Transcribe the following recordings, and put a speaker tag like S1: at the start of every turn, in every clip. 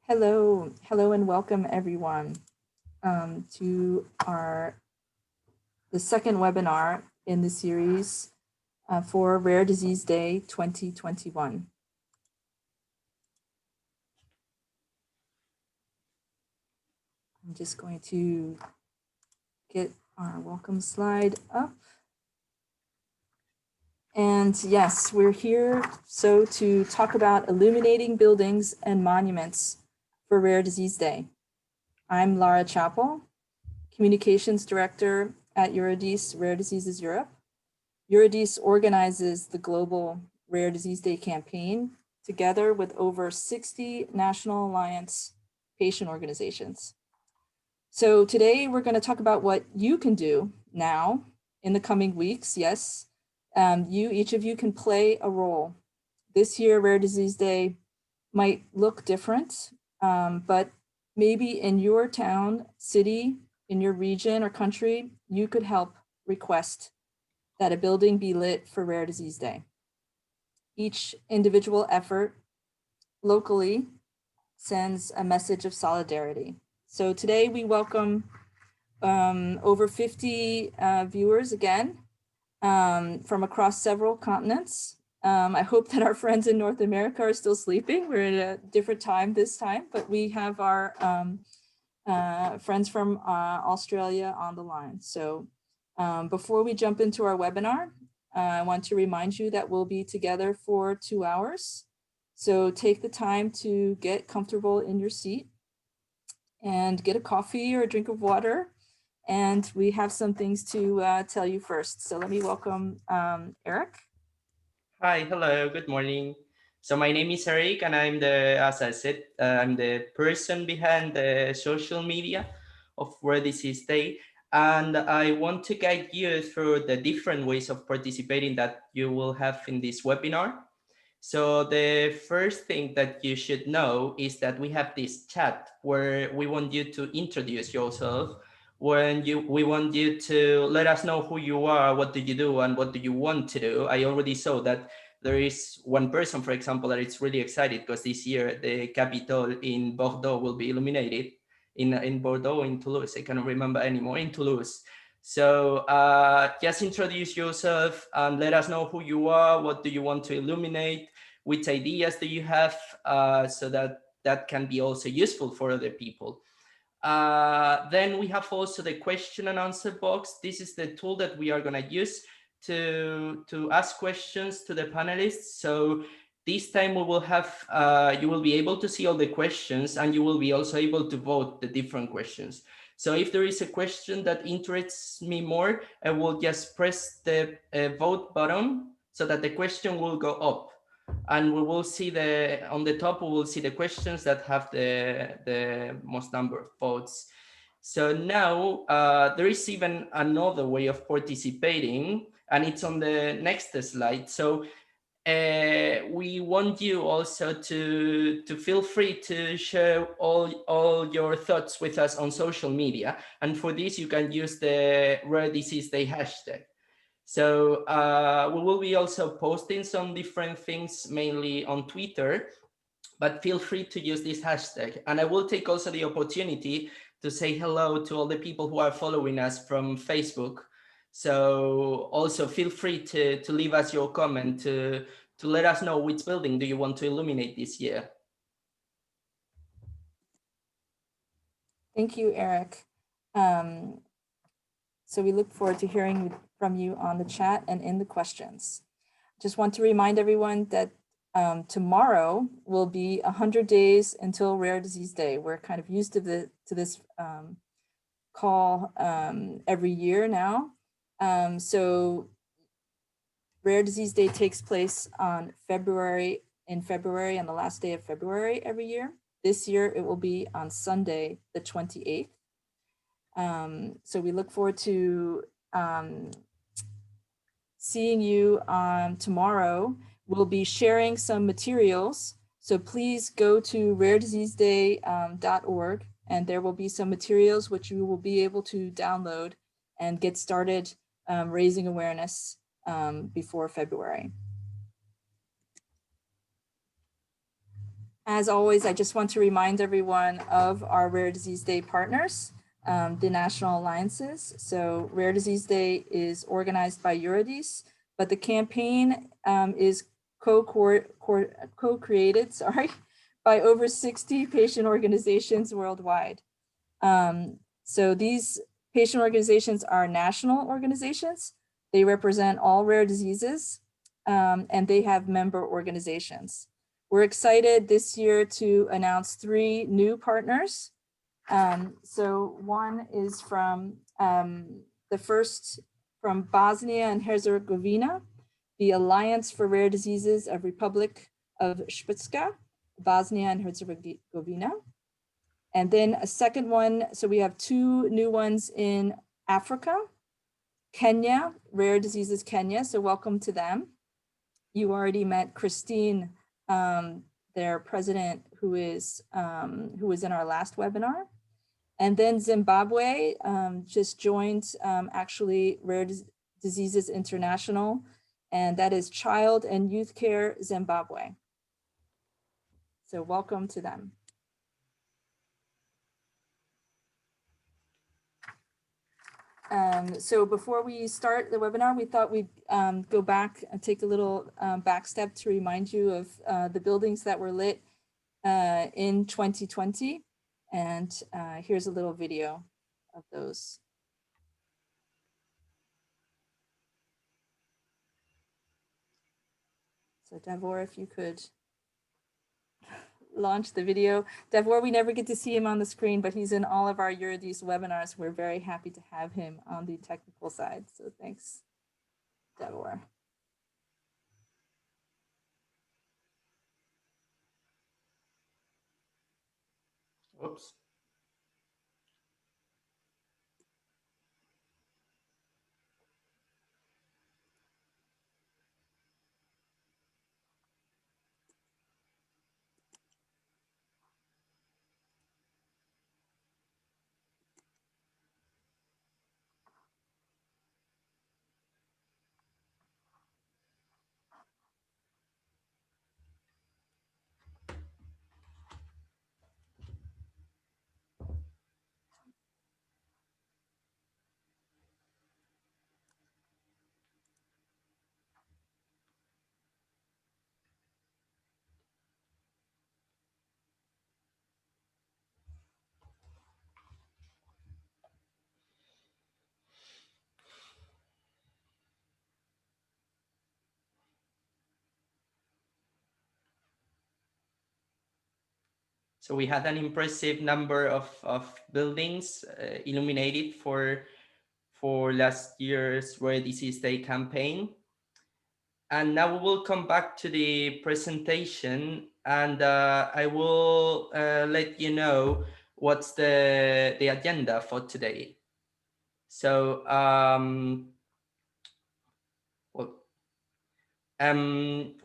S1: Hello and welcome everyone to the second webinar in the series for Rare Disease Day 2021. I'm just going to get our welcome slide up. And yes, we're here to talk about illuminating buildings and monuments for Rare Disease Day. I'm Lara Chappell, Communications Director at Eurydice Rare Diseases Europe. Eurydice organizes the global Rare Disease Day campaign together with over 60 National Alliance patient organizations. So today we're going to talk about what you can do now in the coming weeks. Yes, each of you can play a role. This year, Rare Disease Day might look different, but maybe in your town, city, in your region or country, you could help request that a building be lit for Rare Disease Day. Each individual effort locally sends a message of solidarity. So today we welcome over 50 viewers again from across several continents. I hope that our friends in North America are still sleeping. We're at a different time this time, but we have our friends from Australia on the line. So before we jump into our webinar, I want to remind you that we'll be together for 2 hours. So take the time to get comfortable in your seat and get a coffee or a drink of water. And we have some things to tell you first. So let me welcome Eric.
S2: Hi, hello, good morning. So my name is Eric, and as I said, I'm the person behind the social media of Rare Disease Day. And I want to guide you through the different ways of participating that you will have in this webinar. So the first thing that you should know is that we have this chat where we want you to introduce yourself, we want you to let us know who you are, what do you do, and what do you want to do. I already saw that there is one person, for example, that is really excited because this year the Capitol in Bordeaux will be illuminated. In Bordeaux, in Toulouse, I cannot remember anymore, in Toulouse. So just introduce yourself and let us know who you are, what do you want to illuminate, which ideas do you have, so that can be also useful for other people. Then we have also the question and answer box. This is the tool that we are going to use to ask questions to the panelists. So this time we will have, you will be able to see all the questions, and you will be also able to vote the different questions. So if there is a question that interests me more, I will just press the vote button so that the question will go up. And we will see on the top, we will see the questions that have the most number of votes. So now there is even another way of participating, and it's on the next slide. So we want you also to feel free to share all your thoughts with us on social media. And for this, you can use the Rare Disease Day hashtag. So we will be also posting some different things, mainly on Twitter, but feel free to use this hashtag. And I will take also the opportunity to say hello to all the people who are following us from Facebook. So also feel free to leave us your comment to let us know which building do you want to illuminate this year.
S1: Thank you, Eric. So we look forward to hearing from you on the chat and in the questions. Just want to remind everyone that tomorrow will be 100 days until Rare Disease Day. We're kind of used to this call every year now. So Rare Disease Day takes place on February, on the last day of February every year. This year it will be on Sunday, the 28th. So we look forward to seeing you tomorrow. We'll be sharing some materials. So please go to rarediseaseday.org, and there will be some materials which you will be able to download and get started raising awareness before February. As always, I just want to remind everyone of our Rare Disease Day partners, the national alliances. So Rare Disease Day is organized by Eurydice, but the campaign is co-created, by over 60 patient organizations worldwide. So these patient organizations are national organizations. They represent all rare diseases, and they have member organizations. We're excited this year to announce 3 new partners. So one is from the first from Bosnia and Herzegovina, the Alliance for Rare Diseases of Republic of Srpska, Bosnia and Herzegovina. And then a second one, so we have 2 new ones in Africa, Kenya, Rare Diseases Kenya, so welcome to them. You already met Christine, their president, who was in our last webinar. And then Zimbabwe just joined actually Rare Diseases International, and that is Child and Youth Care Zimbabwe. So welcome to them. So before we start the webinar, we thought we'd go back and take a little back step to remind you of the buildings that were lit in 2020. And here's a little video of those. So Davor, if you could launch the video. Davor, we never get to see him on the screen, but he's in all of our Eurydice webinars. We're very happy to have him on the technical side. So thanks, Davor.
S2: Oops. So we had an impressive number of buildings illuminated for last year's Rare Disease Day campaign. And now we will come back to the presentation, and I will let you know what's the agenda for today. So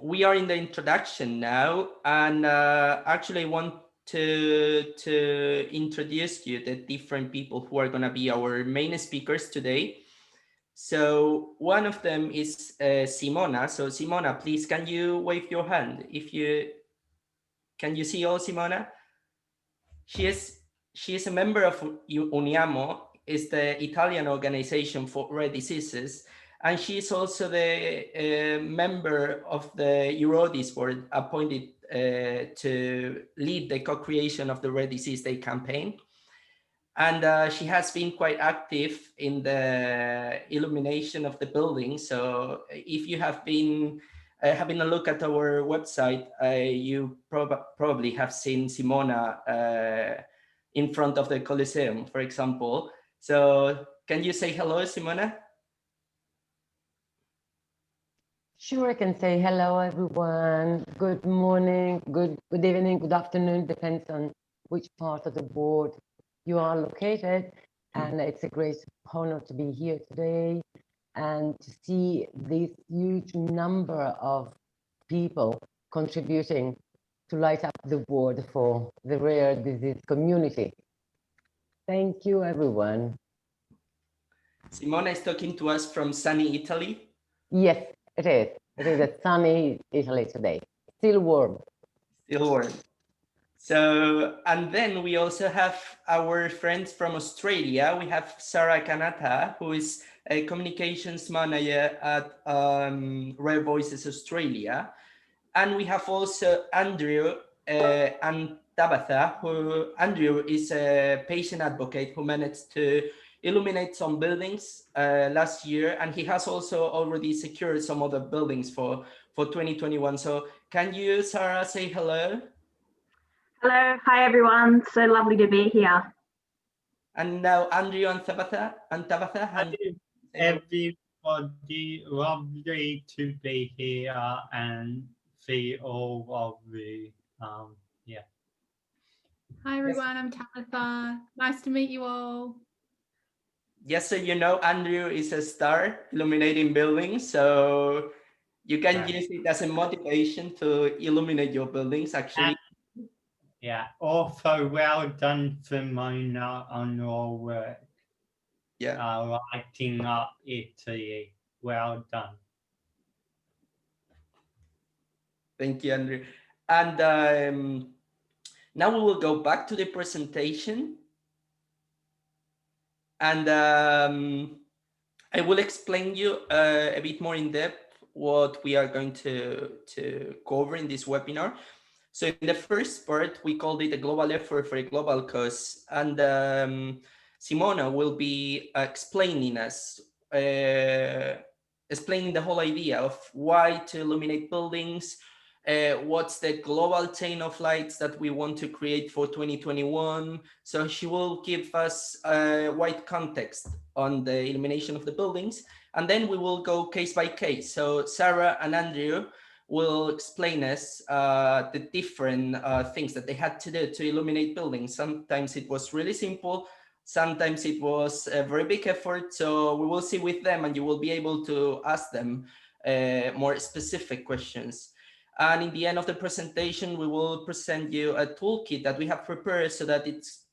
S2: we are in the introduction now, and actually I want to introduce you the different people who are going to be our main speakers today. So one of them is Simona. So Simona, please, can you wave your hand? Can you see all Simona? She is a member of Uniamo, is the Italian organization for rare diseases, and she is also the member of the Eurydice board appointed to lead the co-creation of the Rare Disease Day campaign. And she has been quite active in the illumination of the building. So if you have been having a look at our website, you probably have seen Simona in front of the Coliseum, for example. So can you say hello, Simona?
S3: Sure, I can say hello, everyone. Good morning, good evening, good afternoon, depends on which part of the board you are located. And it's a great honor to be here today and to see this huge number of people contributing to light up the board for the rare disease community. Thank you, everyone.
S2: Simona is talking to us from sunny Italy.
S3: Yes, it is. It is a sunny Italy today. Still warm.
S2: Still warm. So, and then we also have our friends from Australia. We have Sarah Kanata, who is a communications manager at Rare Voices Australia. And we have also Andrew and Tabitha, who Andrew is a patient advocate who managed to illuminate some buildings last year, and he has also already secured some other buildings for 2021. So can you, Sarah, say hello?
S4: Hello, hi everyone. So lovely to be here.
S2: And now Andrew and Tabitha,
S5: Hi everybody, lovely to be here and see all of the yeah.
S6: Hi everyone, I'm Tabitha. Nice to meet you all.
S2: Yes, so you know Andrew is a star illuminating buildings, so you can
S5: Right.
S2: use it as a motivation to illuminate your buildings actually.
S5: Yeah, also well done, Simona, on your work.
S2: Yeah.
S5: Lighting up Italy. Well done.
S2: Thank you, Andrew. And now we will go back to the presentation. And I will explain you a bit more in depth what we are going to cover in this webinar. So in the first part, we called it a global effort for a global cause. And Simona will be explaining us, explaining the whole idea of why to illuminate buildings, what's the global chain of lights that we want to create for 2021. So she will give us a wide context on the illumination of the buildings, and then we will go case by case. So Sarah and Andrew will explain us the different things that they had to do to illuminate buildings. Sometimes it was really simple, sometimes it was a very big effort. So we will see with them, and you will be able to ask them more specific questions. And in the end of the presentation, we will present you a toolkit that we have prepared so that it's,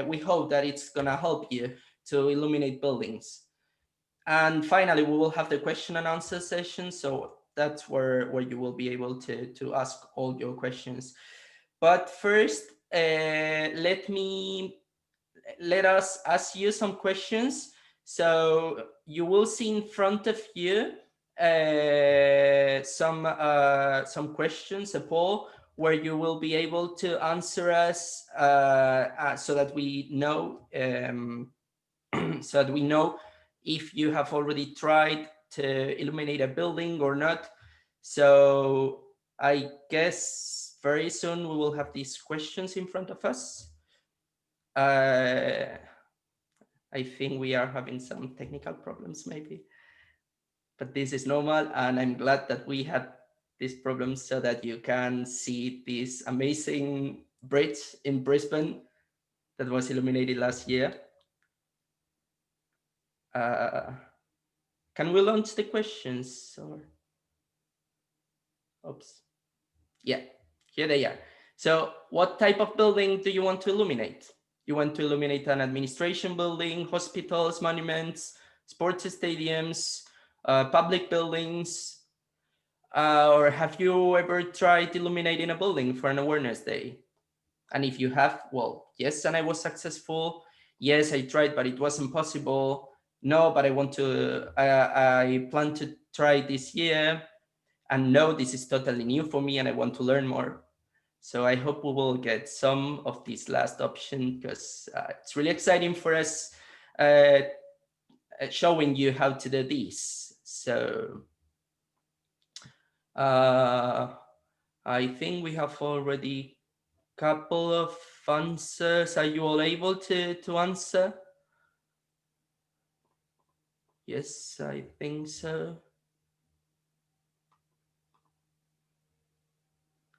S2: we hope that it's gonna help you to illuminate buildings. And finally, we will have the question and answer session. So that's where you will be able to ask all your questions. But first, let us ask you some questions. So you will see in front of you some questions, a poll, where you will be able to answer us so that we know if you have already tried to illuminate a building or not. So I guess very soon we will have these questions in front of us. I think we are having some technical problems maybe, but this is normal, and I'm glad that we had these problems so that you can see this amazing bridge in Brisbane that was illuminated last year. Can we launch the questions or? Oops. Yeah, here they are. So what type of building do you want to illuminate? You want to illuminate an administration building, hospitals, monuments, sports stadiums, public buildings, or have you ever tried illuminating a building for an awareness day? And if you have, well, yes, and I was successful. Yes, I tried, but it wasn't possible. No, but I plan to try this year. And no, this is totally new for me and I want to learn more. So I hope we will get some of this last option, because it's really exciting for us showing you how to do this. So I think we have already a couple of answers. Are you all able to answer? Yes, I think so.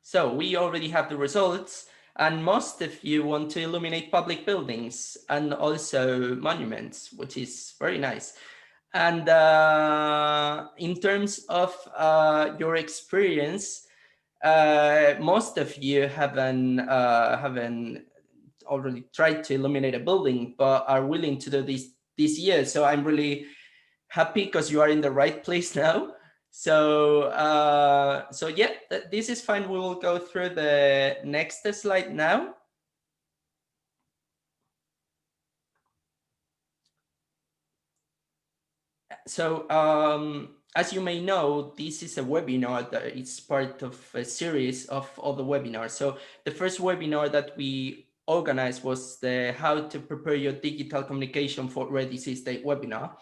S2: So we already have the results, and most of you want to illuminate public buildings and also monuments, which is very nice. And in terms of your experience, most of you haven't already tried to illuminate a building, but are willing to do this year. So I'm really happy because you are in the right place now. So yeah, this is fine. We will go through the next slide now. So as you may know, this is a webinar that is part of a series of other webinars. So the first webinar that we organized was the How to Prepare Your Digital Communication for Rare Disease Day webinar.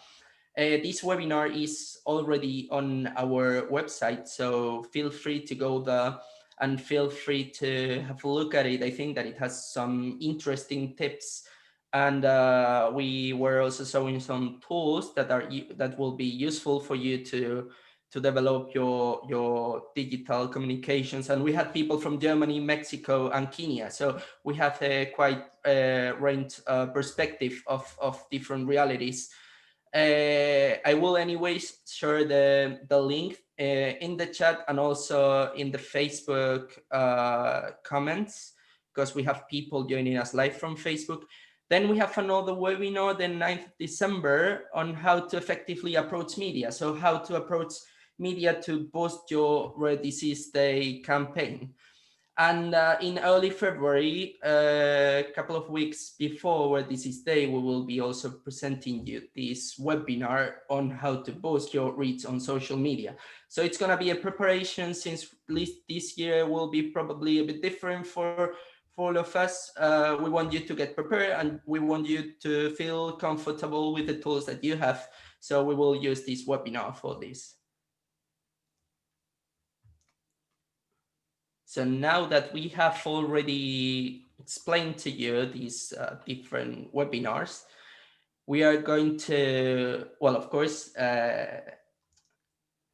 S2: This webinar is already on our website, so feel free to go there and feel free to have a look at it. I think that it has some interesting tips, and we were also showing some tools that will be useful for you to develop your digital communications. And we had people from Germany, Mexico, and Kenya, so we have a quite range perspective of different realities. I will anyways share the link in the chat and also in the Facebook comments, because we have people joining us live from Facebook. Then we have another webinar, the 9th of December, on how to effectively approach media. So how to approach media to boost your Rare Disease Day campaign. And in early February, a couple of weeks before Rare Disease Day, we will be also presenting you this webinar on how to boost your reach on social media. So it's going to be a preparation, since at least this year will be probably a bit different for all of us. We want you to get prepared, and we want you to feel comfortable with the tools that you have. So we will use this webinar for this. So now that we have already explained to you these different webinars, we are going to, well, of course,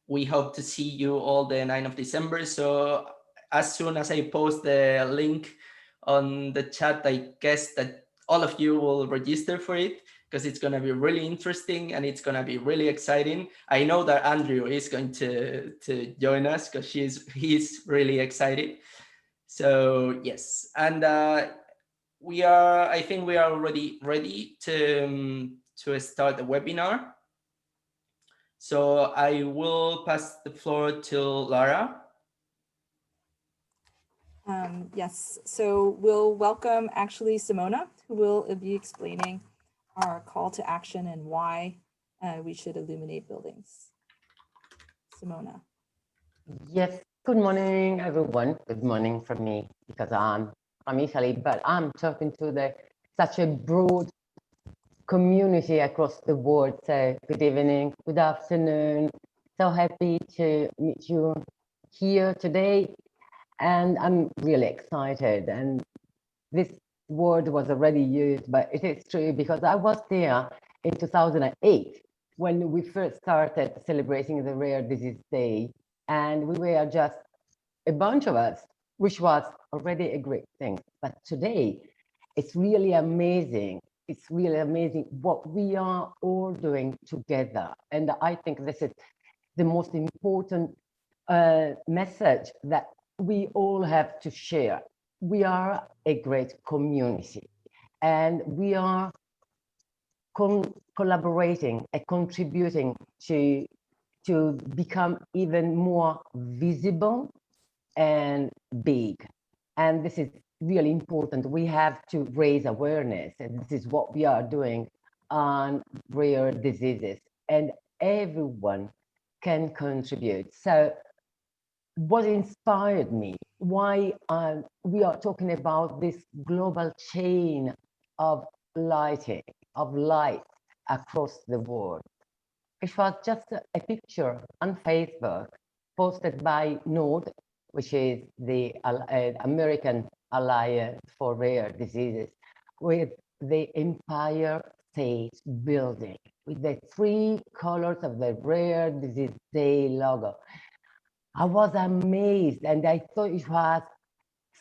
S2: we hope to see you all the 9th of December. So as soon as I post the link on the chat, I guess that all of you will register for it, because it's going to be really interesting and it's going to be really exciting. I know that Andrew is going to join us, because he's really excited. So yes, and I think we are already ready to start the webinar. So I will pass the floor to Lara.
S1: Yes, so we'll welcome actually Simona, who will be explaining our call to action and why we should illuminate buildings. Simona.
S3: Yes, good morning, everyone. Good morning from me, because I'm from Italy, but I'm talking to such a broad community across the board. So good evening, good afternoon. So happy to meet you here today. And I'm really excited. And this word was already used, but it is true, because I was there in 2008 when we first started celebrating the Rare Disease Day. And we were just a bunch of us, which was already a great thing. But today, it's really amazing. It's really amazing what we are all doing together. And I think this is the most important message that we all have to share. We are a great community, and we are collaborating and contributing to become even more visible and big. And this is really important. We have to raise awareness, and this is what we are doing on rare diseases, and everyone can contribute. So what inspired me, why we are talking about this global chain of lighting, of light across the world. It was just a picture on Facebook posted by NORD, which is the American Alliance for Rare Diseases, with the Empire State Building, with the 3 colors of the Rare Disease Day logo. I was amazed, and I thought it was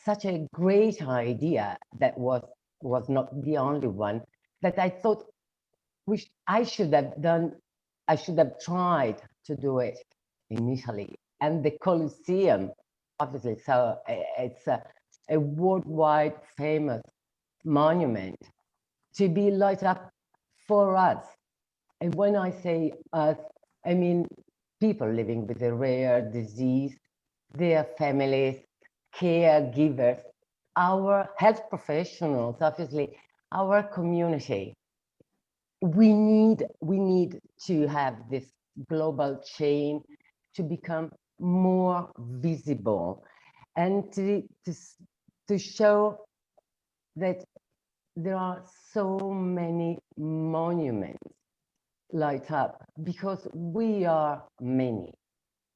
S3: such a great idea. That was not the only one, that I thought I should have done. I should have tried to do it in Italy. And the Colosseum, obviously, so it's a worldwide famous monument to be lit up for us. And when I say us, I mean people living with a rare disease, their families, caregivers, our health professionals, obviously, our community. We need to have this global chain to become more visible and to show that there are so many monuments light up because we are many.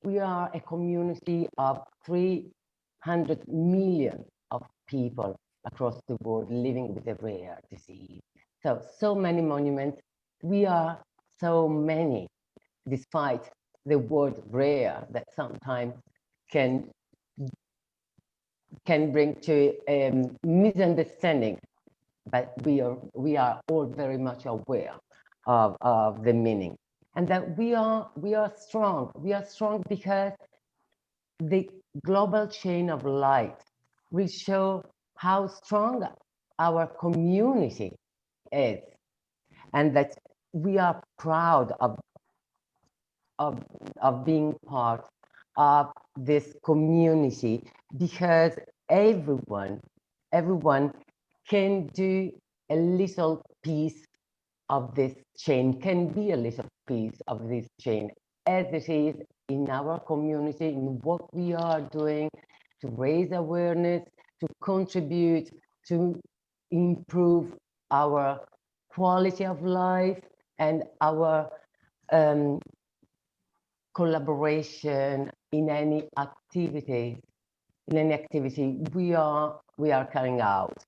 S3: We are a community of 300 million of people across the world living with a rare disease. So many monuments. We are so many, despite the word rare that sometimes can bring to misunderstanding, but we are all very much aware of the meaning, and that we are strong. We are strong because the global chain of light will show how strong our community is, and that we are proud of being part of this community, because everyone can do a little piece of this chain, can be a little piece of this chain, as it is in our community, in what we are doing to raise awareness, to contribute, to improve our quality of life and our collaboration in any activity we are carrying out.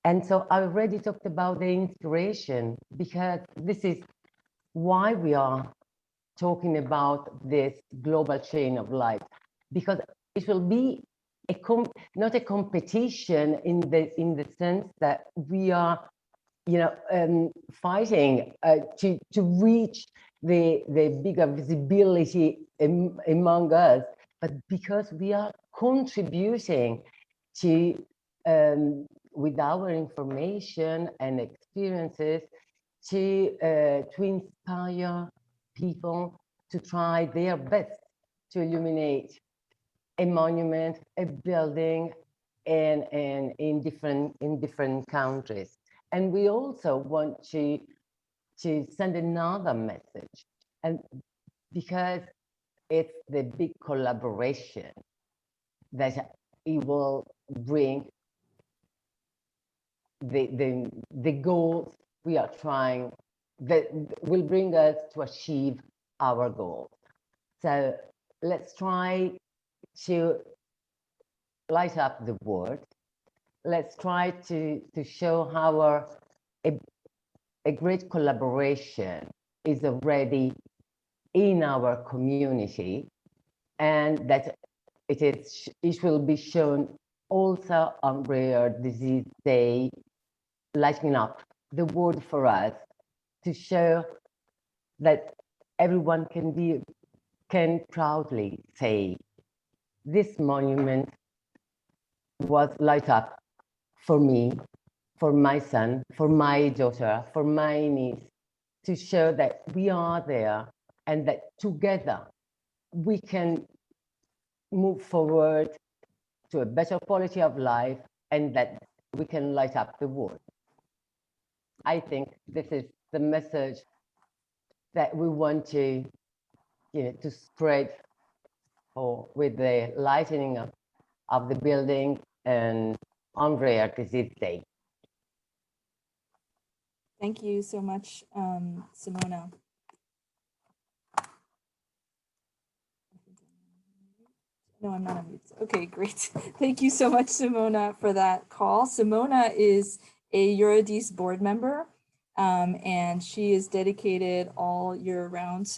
S3: And so I already talked about the inspiration, because this is why we are talking about this global chain of life, because it will be not a competition in the sense that we are, fighting to reach the bigger visibility among us, but because we are contributing to with our information and experiences to inspire people to try their best to illuminate a monument, a building, and in different countries. And we also want to send another message, and because it's the big collaboration that it will bring the goals we are trying, that will bring us to achieve our goals. So let's try to light up the world. Let's try to show how a great collaboration is already in our community, and that it will be shown also on Rare Disease Day, lighting up the world for us, to show that everyone can proudly say, this monument was light up for me, for my son, for my daughter, for my niece, to show that we are there and that together we can move forward to a better quality of life, and that we can light up the world. I think this is the message that we want to, to spread, or with the lightening of the building and on Rare Disease Day.
S1: Thank you so much, Simona. No, I'm not on mute. Okay, great. Thank you so much, Simona, for that call. Simona is a Eurydice board member, and she is dedicated all year round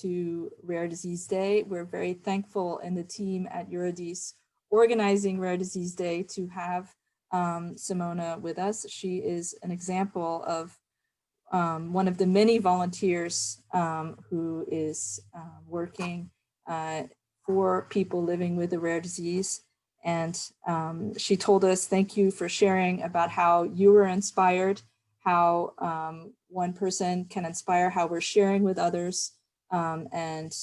S1: to Rare Disease Day. We're very thankful in the team at Eurydice organizing Rare Disease Day to have Simona with us. She is an example of one of the many volunteers who is working for people living with a rare disease. And she told us, thank you for sharing about how you were inspired, how one person can inspire, how we're sharing with others And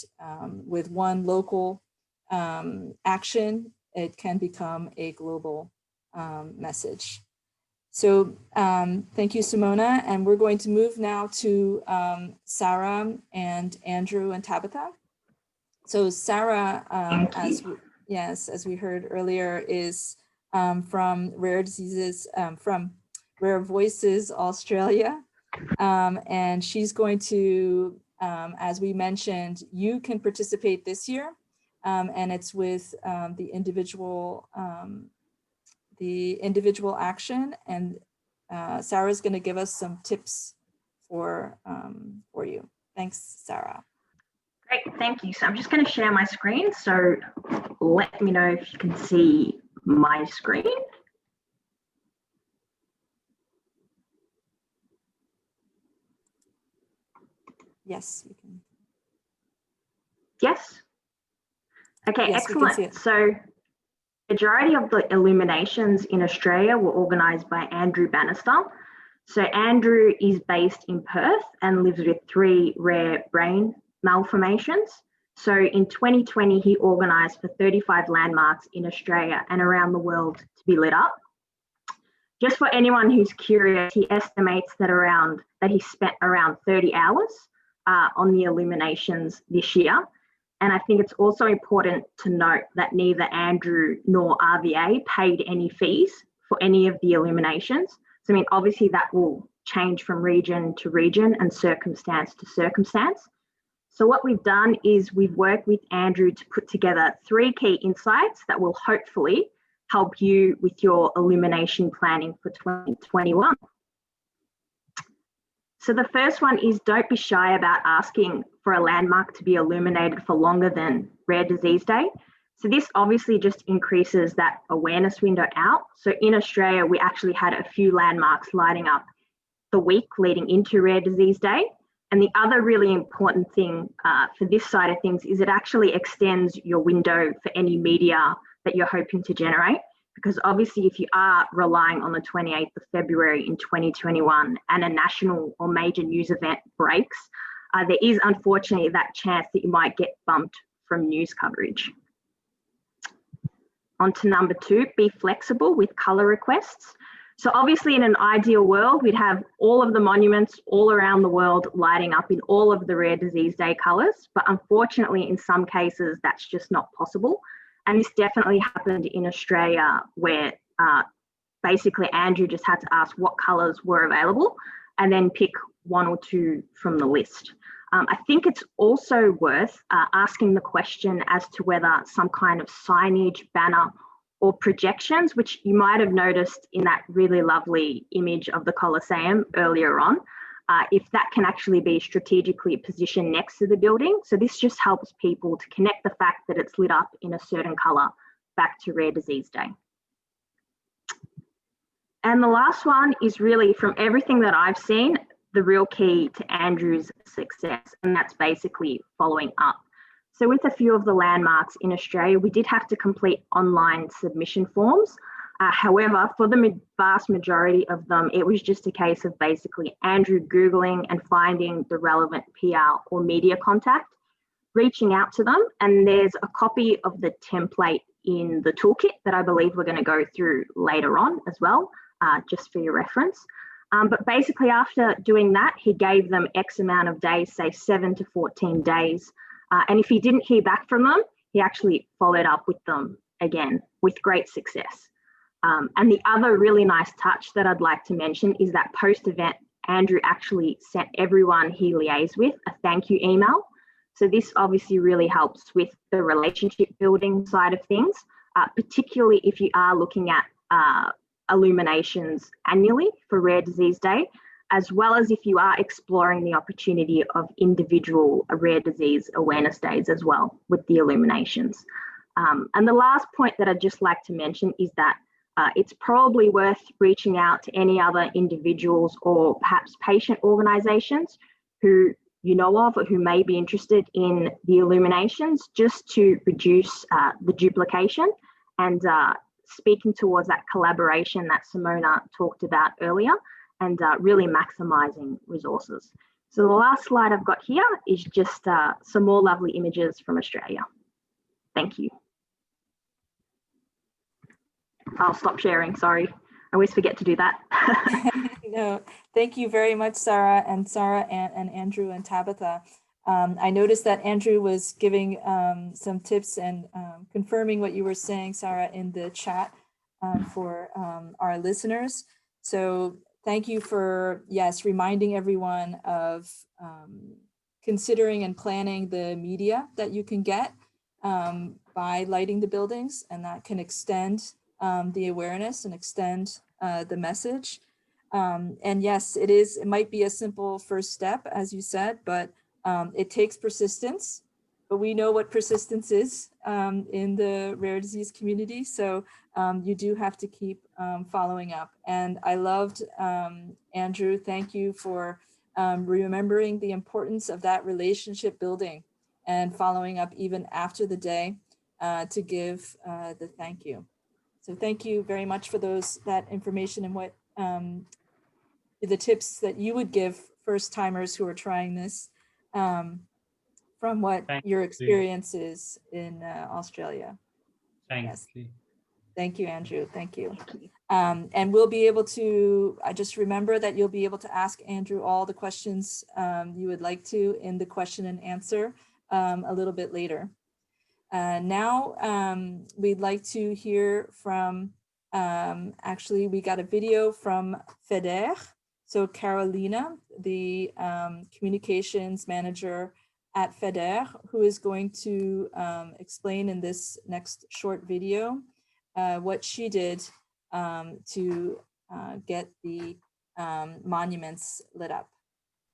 S1: with one local action, it can become a global message. So thank you, Simona. And we're going to move now to Sarah and Andrew and Tabitha. So Sarah, as we heard earlier, is from Rare Diseases, from Rare Voices Australia. And she's going to, as we mentioned, you can participate this year. And it's with the individual action, and Sarah's going to give us some tips for you. Thanks, Sarah.
S4: Great, thank you. So I'm just going to share my screen. So let me know if you can see my screen.
S1: Yes, we can.
S4: Yes. Okay,
S1: Yes, we can see
S4: excellent.
S1: it.
S4: So majority of the illuminations in Australia were organised by Andrew Bannister. So Andrew is based in Perth and lives with 3 rare brain malformations. So in 2020, he organised for 35 landmarks in Australia and around the world to be lit up. Just for anyone who's curious, he estimates that he spent around 30 hours on the illuminations this year. And I think it's also important to note that neither Andrew nor RVA paid any fees for any of the illuminations. So, I mean, obviously that will change from region to region and circumstance to circumstance. So what we've done is we've worked with Andrew to put together 3 key insights that will hopefully help you with your illumination planning for 2021. So the first one is, don't be shy about asking for a landmark to be illuminated for longer than Rare Disease Day. So this obviously just increases that awareness window out. So in Australia, we actually had a few landmarks lighting up the week leading into Rare Disease Day. And the other really important thing for this side of things is it actually extends your window for any media that you're hoping to generate. Because obviously if you are relying on the 28th of February in 2021 and a national or major news event breaks, there is unfortunately that chance that you might get bumped from news coverage. On to number 2, be flexible with colour requests. So obviously in an ideal world, we'd have all of the monuments all around the world lighting up in all of the Rare Disease Day colours, but unfortunately in some cases that's just not possible. And this definitely happened in Australia where basically Andrew just had to ask what colours were available and then pick 1 or 2 from the list. I think it's also worth asking the question as to whether some kind of signage, banner or projections, which you might have noticed in that really lovely image of the Colosseum earlier on, if that can actually be strategically positioned next to the building. So this just helps people to connect the fact that it's lit up in a certain colour back to Rare Disease Day. And the last one is really, from everything that I've seen, the real key to Andrew's success, and that's basically following up. So with a few of the landmarks in Australia, we did have to complete online submission forms. However, for the vast majority of them, it was just a case of basically Andrew Googling and finding the relevant PR or media contact, reaching out to them, and there's a copy of the template in the toolkit that I believe we're going to go through later on as well, just for your reference. But basically after doing that, he gave them X amount of days, say 7 to 14 days. And if he didn't hear back from them, he actually followed up with them again with great success. And the other really nice touch that I'd like to mention is that post-event, Andrew actually sent everyone he liaised with a thank you email. So this obviously really helps with the relationship building side of things, particularly if you are looking at illuminations annually for Rare Disease Day, as well as if you are exploring the opportunity of individual rare disease awareness days as well with the illuminations. And the last point that I'd just like to mention is that it's probably worth reaching out to any other individuals or perhaps patient organisations who you know of or who may be interested in the illuminations, just to reduce the duplication and speaking towards that collaboration that Simona talked about earlier, and really maximising resources. So the last slide I've got here is just some more lovely images from Australia. Thank you. I'll stop sharing, sorry. I always forget to do that.
S1: No, thank you very much, Sarah and Andrew and Tabitha. I noticed that Andrew was giving some tips and confirming what you were saying, Sarah, in the chat for our listeners. So thank you for, yes, reminding everyone of considering and planning the media that you can get by lighting the buildings, and that can extend the awareness and extend the message. And yes, it might be a simple first step, as you said, but it takes persistence. But we know what persistence is in the rare disease community. So you do have to keep following up. And I loved, Andrew, thank you for remembering the importance of that relationship building and following up even after the day to give the thank you. So thank you very much for that information and what the tips that you would give first timers who are trying this from what
S5: Thank
S1: your
S5: you.
S1: experience is in Australia.
S5: Thank
S1: Yes.
S5: you.
S1: Thank you, Andrew. Thank you. And we'll be able to, I just remember that you'll be able to ask Andrew all the questions you would like to in the question and answer a little bit later. Now we'd like to hear from, actually we got a video from FEDER. So Carolina, the communications manager at FEDER, who is going to explain in this next short video what she did to get the monuments lit up.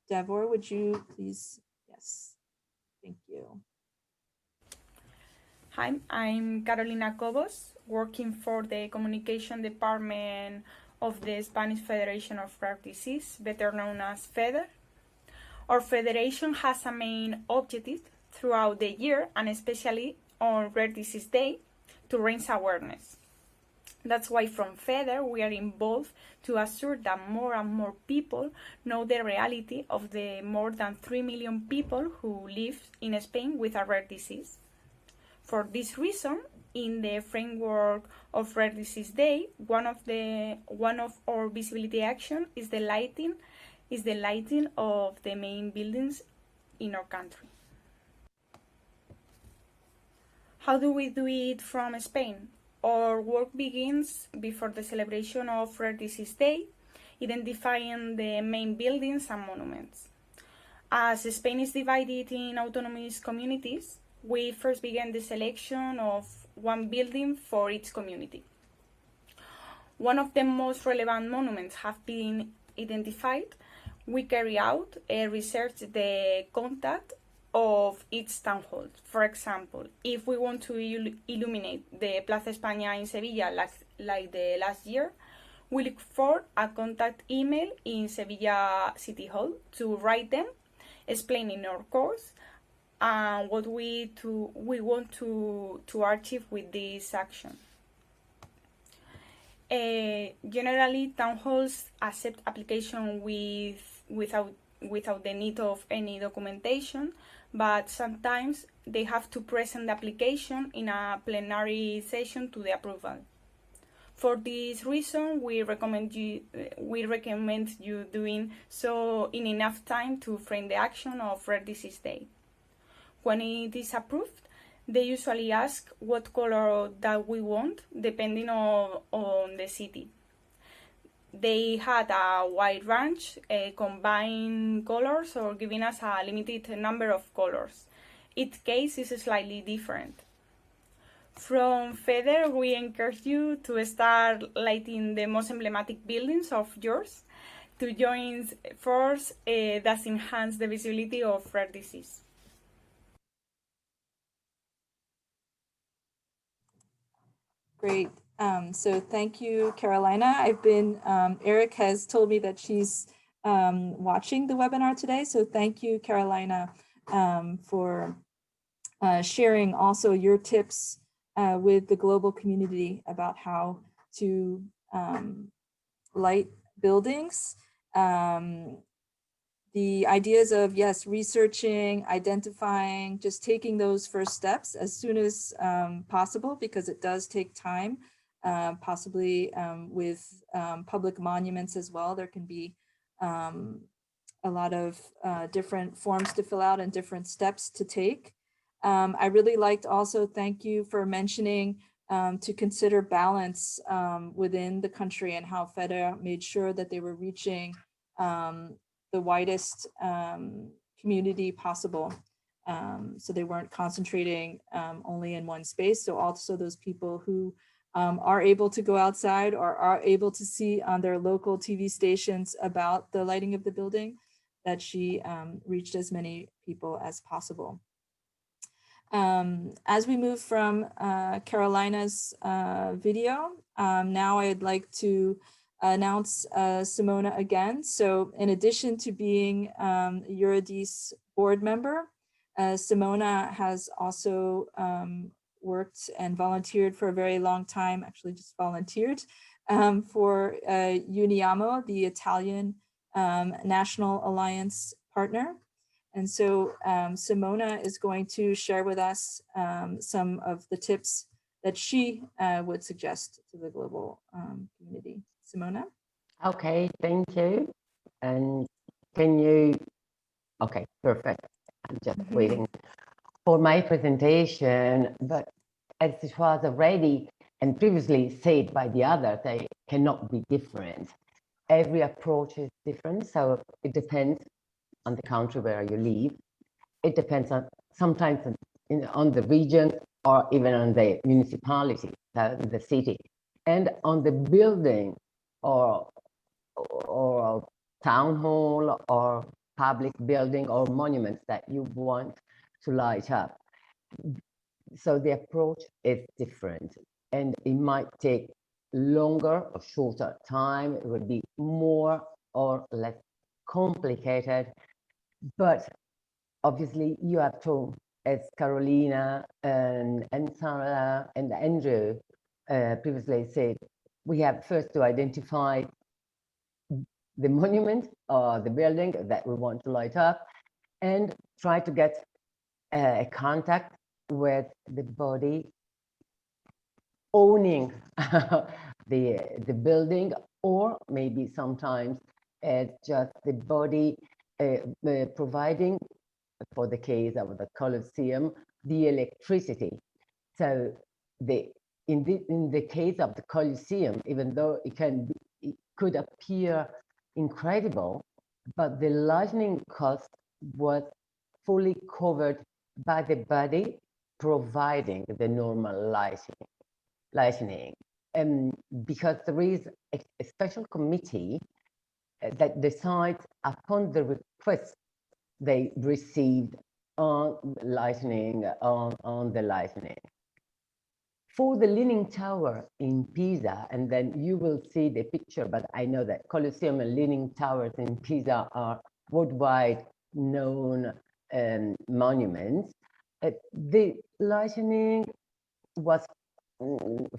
S1: Davor, would you please? Yes, thank you.
S7: Hi, I'm Carolina Cobos, working for the communication department of the Spanish Federation of Rare Disease, better known as FEDER. Our federation has a main objective throughout the year, and especially on Rare Disease Day, to raise awareness. That's why from FEDER we are involved to assure that more and more people know the reality of the more than 3 million people who live in Spain with a rare disease. For this reason, in the framework of Rare Disease Day, one of our visibility action is the lighting of the main buildings in our country. How do we do it from Spain? Our work begins before the celebration of Rare Disease Day, identifying the main buildings and monuments. As Spain is divided in autonomous communities, we first began the selection of one building for each community. One of the most relevant monuments have been identified. We carry out a research the contact of each town hall. For example, if we want to illuminate the Plaza España in Sevilla like the last year, we look for a contact email in Sevilla City Hall to write them, explaining our course and what we want to achieve with this action. Generally, town halls accept application without the need of any documentation, but sometimes they have to present the application in a plenary session to the approval. For this reason, we recommend you doing so in enough time to frame the action of Rare Disease Day. When it is approved, they usually ask what color that we want, depending on the city. They had a wide range, combined colors, or giving us a limited number of colors. Each case is slightly different. From FEDER, we encourage you to start lighting the most emblematic buildings of yours to join force that enhance the visibility of rare disease.
S1: Great. So thank you, Carolina. Eric has told me that she's watching the webinar today. So thank you, Carolina, for sharing also your tips with the global community about how to light buildings. the ideas of, yes, researching, identifying, just taking those first steps as soon as possible, because it does take time, possibly with public monuments as well. There can be a lot of different forms to fill out and different steps to take. I really liked also, thank you for mentioning to consider balance within the country, and how FEDER made sure that they were reaching the widest community possible. So they weren't concentrating only in one space. So also those people who are able to go outside or are able to see on their local TV stations about the lighting of the building, that she reached as many people as possible. As we move from Carolina's video, now I'd like to announce Simona again. So in addition to being Eurydice board member, Simona has also worked and volunteered for a very long time, actually just volunteered for Uniamo, the Italian National Alliance partner. And so Simona is going to share with us some of the tips that she would suggest to the global community. Simona?
S3: Okay, thank you. And can you, okay, perfect. I'm just waiting for my presentation, but as it was already and previously said by the others, they cannot be different. Every approach is different, so it depends on the country where you live. It depends on sometimes on the region or even on the municipality, the city, and on the building or town hall or public building or monuments that you want to light up. So the approach is different, and it might take longer or shorter time. It would be more or less complicated, but obviously you have to, as Carolina and Sarah and Andrew previously said, we have first to identify the monument or the building that we want to light up, and try to get a contact with the body owning the building, or maybe sometimes it's just the body providing, for the case of the Colosseum, the electricity. So in the case of the Colosseum, even though it could appear incredible, but the lightning cost was fully covered by the body providing the normal lightning. Because there is a special committee that decides upon the request they received on lightning, on the lightning. For the Leaning Tower in Pisa, and then you will see the picture, but I know that Colosseum and Leaning Towers in Pisa are worldwide known monuments. The lightning was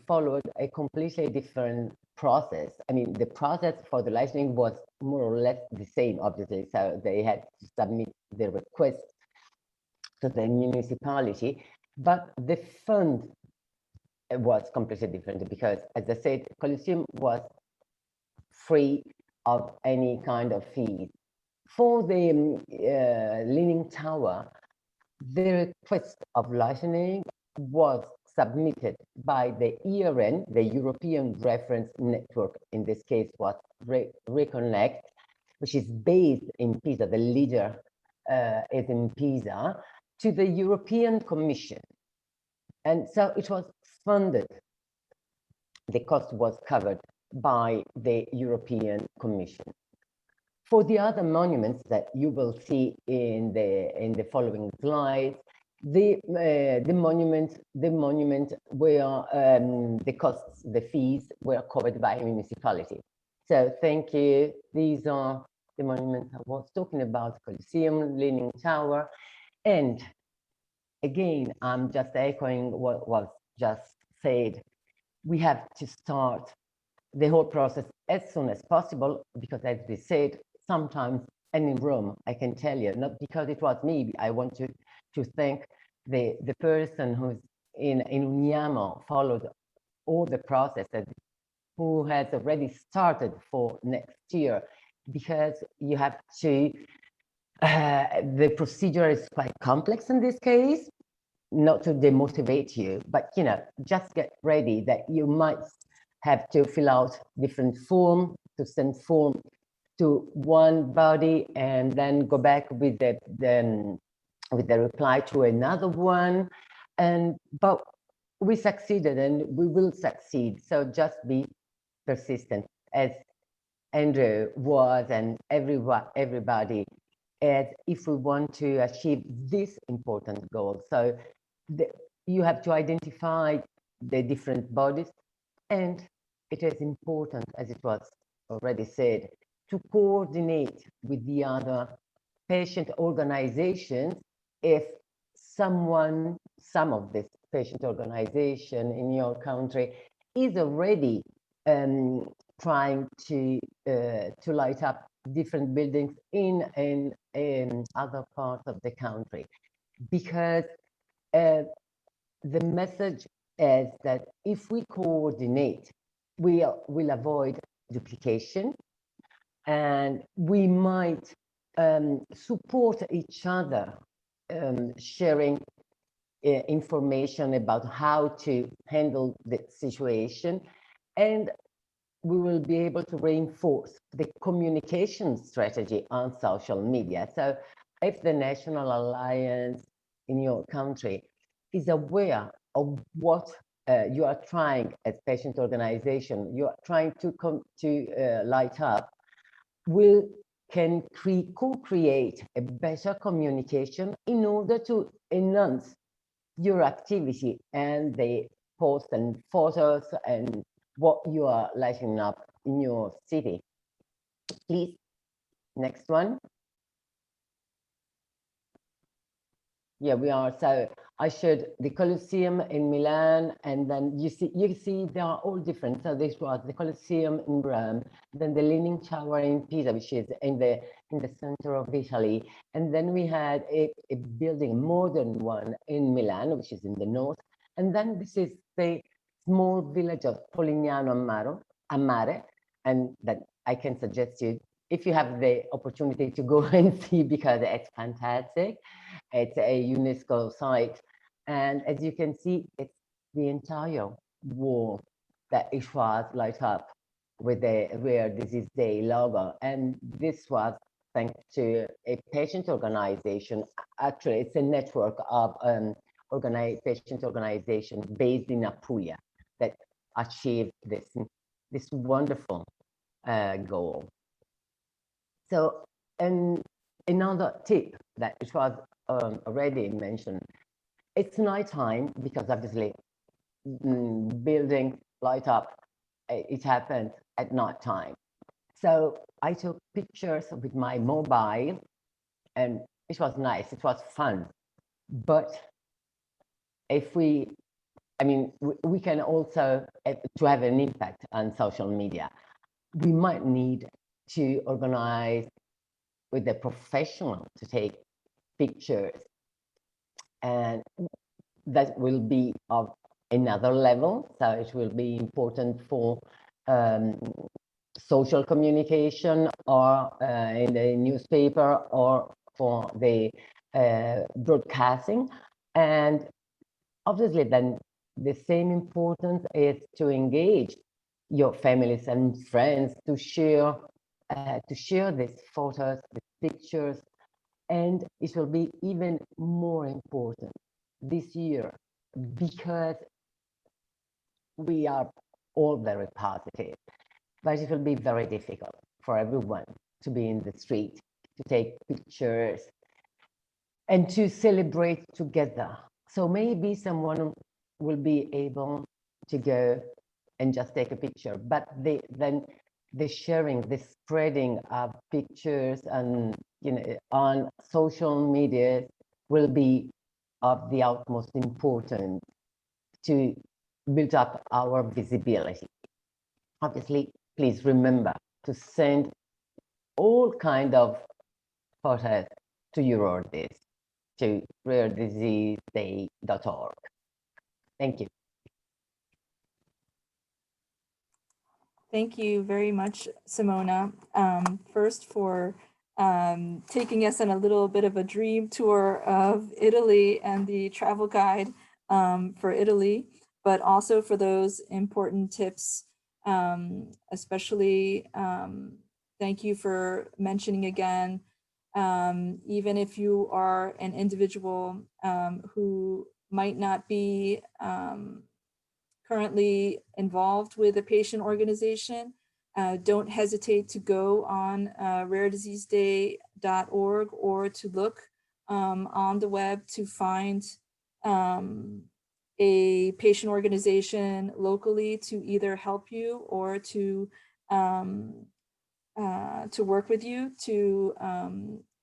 S3: followed a completely different process. I mean, the process for the lightning was more or less the same, obviously. So they had to submit the request to the municipality, but the fund was completely different, because, as I said, Colosseum was free of any kind of fees. For the Leaning Tower, the request of lightning was submitted by the ERN, the European Reference Network, in this case was Reconnect, which is based in Pisa, the leader is in Pisa, to the European Commission. And so it was funded. The cost was covered by the European Commission. For the other monuments that you will see in the following slides, the monument were the costs, the fees were covered by a municipality. So thank you. These are the monuments I was talking about: Colosseum, Leaning Tower, and again, I'm just echoing what was just said. We have to start the whole process as soon as possible, because, as we said, sometimes and in Rome, I can tell you, not because it was me, I want to thank the person who's in Uniamo, followed all the processes, who has already started for next year, because you have to, the procedure is quite complex in this case, not to demotivate you, but just get ready that you might have to fill out different form, to send form to one body and then go back with the reply to another one. But we succeeded and we will succeed. So just be persistent, as Andrew was, and everybody, as if we want to achieve this important goal. So you have to identify the different bodies, and it is important, as it was already said, to coordinate with the other patient organizations if some of this patient organization in your country is already trying to light up different buildings in other parts of the country, because the message is that if we coordinate, we'll avoid duplication, and we might support each other, sharing information about how to handle the situation, and we will be able to reinforce the communication strategy on social media. So if the National Alliance in your country is aware of what you are trying as patient organization, you are trying to light up, we can co-create a better communication in order to enhance your activity and the posts and photos and what you are lighting up in your city. Please, next one. Yeah, we are. So I showed the Colosseum in Milan, and then you see they are all different. So this was the Colosseum in Rome, then the Leaning Tower in Pisa, which is in the center of Italy, and then we had a building, a modern one in Milan, which is in the north, and then this is the small village of Polignano a Mare, and that I can suggest you, if you have the opportunity, to go and see, because it's fantastic. It's a UNESCO site, and as you can see, it's the entire wall that it was light up with the Rare Disease Day logo, and this was thanks to a patient organization. Actually, it's a network of patient organization based in Apulia that achieved this wonderful goal. So, and another tip that it was already mentioned, it's nighttime, because obviously building light up, it happens at nighttime. So I took pictures with my mobile, and it was nice, it was fun. But if we can also, to have an impact on social media, we might need to organize with a professional to take pictures, and that will be of another level. So it will be important for social communication, or in the newspaper, or for the broadcasting. And obviously then the same importance is to engage your families and friends to share these photos, the pictures. And it will be even more important this year, because we are all very positive, but it will be very difficult for everyone to be in the street, to take pictures and to celebrate together. So maybe someone will be able to go and just take a picture, but then the sharing, the spreading of pictures and on social media will be of the utmost importance to build up our visibility. Obviously, please remember to send all kind of protest to your this to rarediseaseday.org. Thank you.
S1: Thank you very much, Simona. First for taking us on a little bit of a dream tour of Italy and the travel guide for Italy, but also for those important tips, especially thank you for mentioning again, even if you are an individual who might not be currently involved with a patient organization, don't hesitate to go on rarediseaseday.org or to look on the web to find a patient organization locally to either help you or to work with you to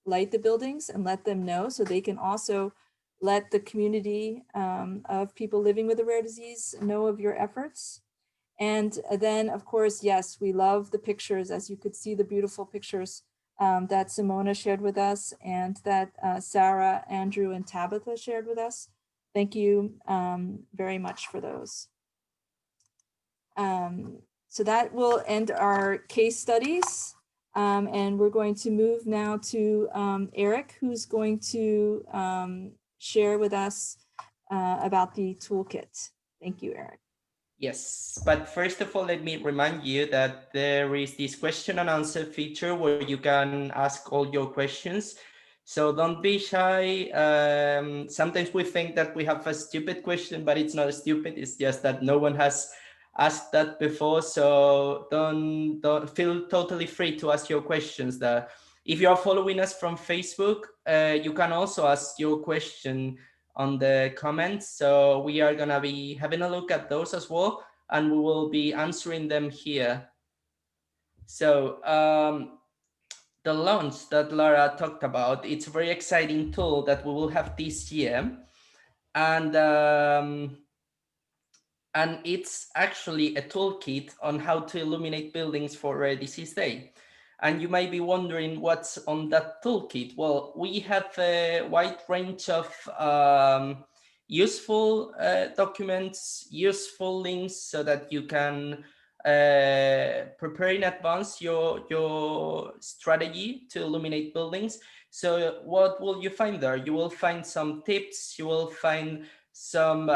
S1: light the buildings and let them know so they can also let the community of people living with a rare disease know of your efforts. And then, of course, yes, we love the pictures, as you could see the beautiful pictures that Simona shared with us and that Sarah, Andrew, and Tabitha shared with us. Thank you very much for those. So that will end our case studies. And we're going to move now to Eric, who's going to share with us about the toolkit. Thank you, Eric.
S2: Yes, but first of all, let me remind you that there is this question and answer feature where you can ask all your questions. So don't be shy. Sometimes we think that we have a stupid question, but it's not stupid. It's just that no one has asked that before. So don't feel totally free to ask your questions. If you are following us from Facebook, you can also ask your question on the comments. So we are gonna be having a look at those as well, and we will be answering them here. So the launch that Lara talked about, it's a very exciting tool that we will have this year. And it's actually a toolkit on how to illuminate buildings for Rare Disease Day. And you might be wondering what's on that toolkit. Well, we have a wide range of useful documents, useful links so that you can prepare in advance your strategy to illuminate buildings. So what will you find there? You will find some tips, you will find some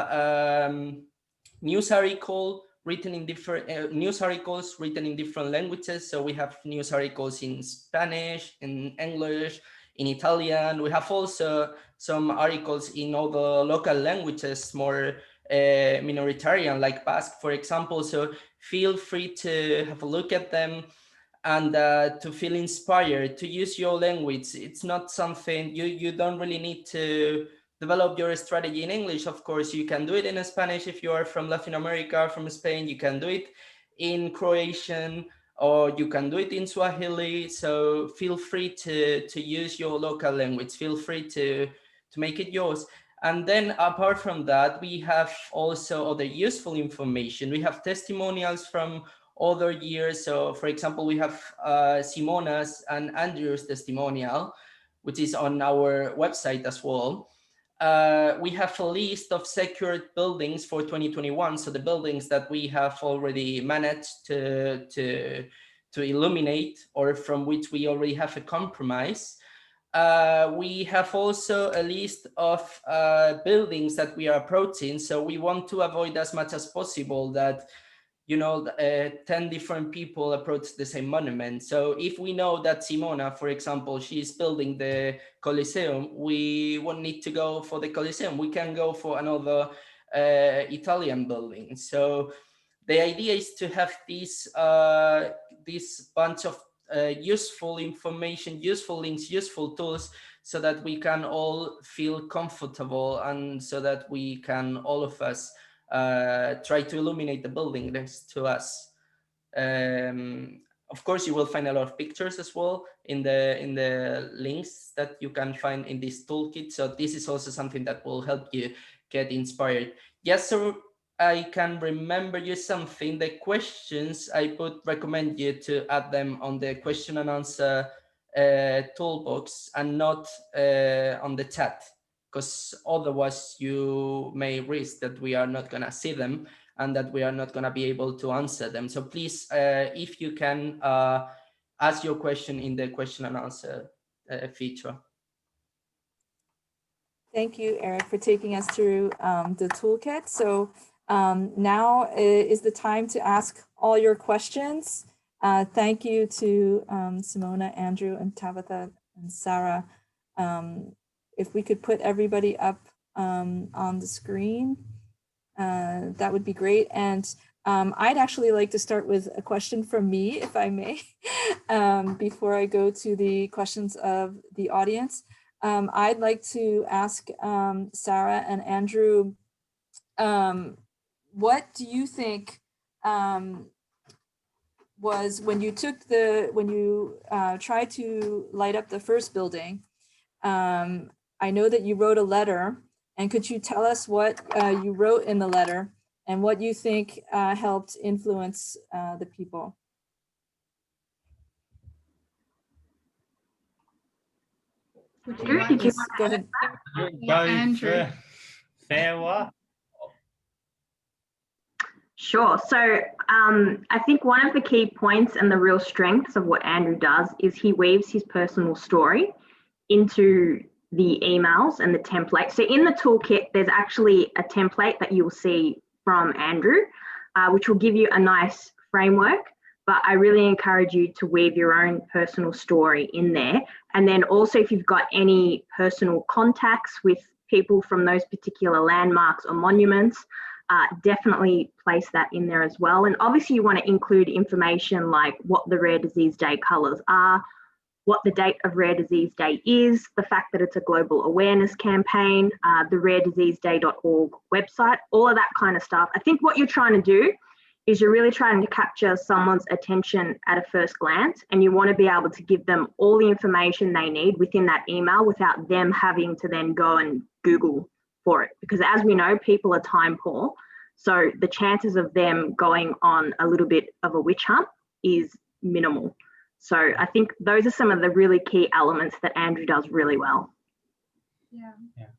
S2: news article written in different news articles written in different languages. So we have news articles in Spanish, in English, in Italian. We have also some articles in all the local languages, more minoritarian, like Basque, for example. So feel free to have a look at them and to feel inspired to use your language. It's not something you don't really need to develop your strategy in English. Of course, you can do it in Spanish if you are from Latin America, from Spain. You can do it in Croatian, or you can do it in Swahili. So feel free to use your local language. Feel free to make it yours. And then apart from that, we have also other useful information. We have testimonials from other years. So for example, we have Simona's and Andrew's testimonial, which is on our website as well. We have a list of secured buildings for 2021. So the buildings that we have already managed to illuminate, or from which we already have a compromise. We have also a list of buildings that we are approaching. So we want to avoid as much as possible that 10 different people approach the same monument. So if we know that Simona, for example, she's building the Colosseum, we won't need to go for the Colosseum. We can go for another Italian building. So the idea is to have this bunch of useful information, useful links, useful tools, so that we can all feel comfortable and so that we can, all of us, try to illuminate the building next to us. Of course, you will find a lot of pictures as well in the links that you can find in this toolkit. So this is also something that will help you get inspired. Yes, so I can remember you something. The questions I would recommend you to add them on the question and answer toolbox and not on the chat, because otherwise you may risk that we are not going to see them and that we are not going to be able to answer them. So please, if you can, ask your question in the question and answer feature.
S1: Thank you, Eric, for taking us through the toolkit. So now is the time to ask all your questions. Thank you to Simona, Andrew, and Tabitha and Sarah. If we could put everybody up on the screen, that would be great. And I'd actually like to start with a question from me, if I may, before I go to the questions of the audience. I'd like to ask Sarah and Andrew, what do you think was when you tried to light up the first building? I know that you wrote a letter, and could you tell us what you wrote in the letter and what you think helped influence the people?
S6: Would
S4: Andrew,
S6: like
S4: did you
S6: to
S1: Yes, go ahead.
S6: Yeah, Andrew.
S5: Sarah.
S4: Sure. So I think one of the key points and the real strengths of what Andrew does is he weaves his personal story into the emails and the template. So in the toolkit, there's actually a template that you'll see from Andrew, which will give you a nice framework. But I really encourage you to weave your own personal story in there. And then also, if you've got any personal contacts with people from those particular landmarks or monuments, definitely place that in there as well. And obviously you want to include information like what the Rare Disease Day colours are, what the date of Rare Disease Day is, the fact that it's a global awareness campaign, the rarediseaseday.org website, all of that kind of stuff. I think what you're trying to do is you're really trying to capture someone's attention at a first glance, and you want to be able to give them all the information they need within that email without them having to then go and Google for it. Because as we know, people are time poor. So the chances of them going on a little bit of a witch hunt is minimal. So I think those are some of the really key elements that Andrew does really well.
S6: Yeah.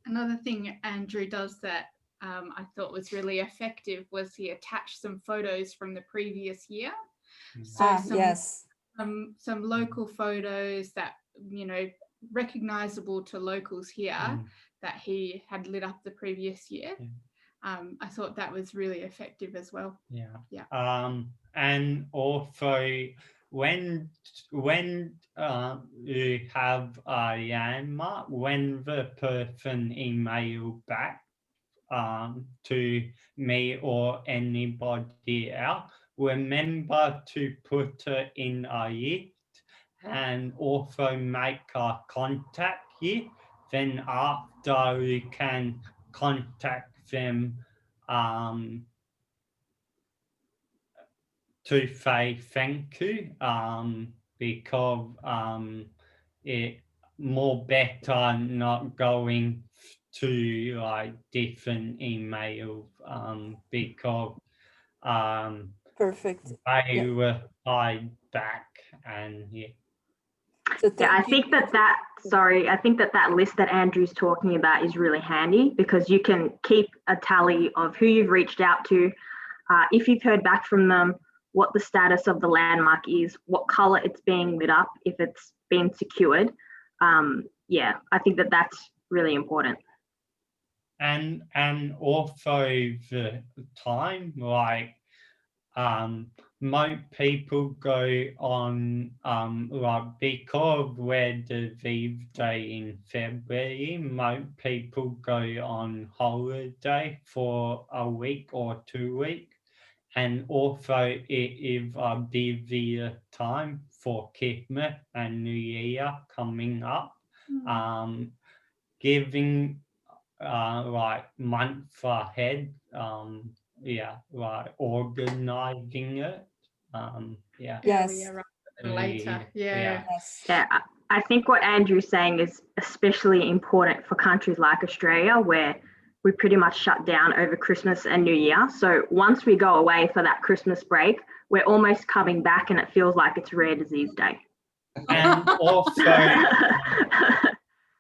S6: Another thing Andrew does that I thought was really effective was he attached some photos from the previous year. So
S1: Yes.
S6: some local photos that, you know, recognizable to locals here that he had lit up the previous year. I thought that was really effective as well.
S5: And also when you have a landmark, when the person email back to me or anybody else, remember to put it in a list and also make a contact list. Then after you can contact them to say thank you, because it more better not going to like different emails because
S1: Perfect.
S5: they reply back and
S1: So
S4: I think that list that Andrew's talking about is really handy because you can keep a tally of who you've reached out to, if you've heard back from them, what the status of the landmark is, what color it's being lit up, if it's been secured. I think that that's really important.
S5: And also the time, like most people go on like because Rare Disease Day in February, most people go on holiday for a week or 2 weeks, and also it is a busier time for Christmas and New Year coming up. Giving like months ahead, like organizing it.
S1: Yes.
S6: Later.
S1: Yes.
S4: I think what Andrew's saying is especially important for countries like Australia, where we pretty much shut down over Christmas and New Year. So once we go away for that Christmas break, we're almost coming back and it feels like it's Rare Disease Day.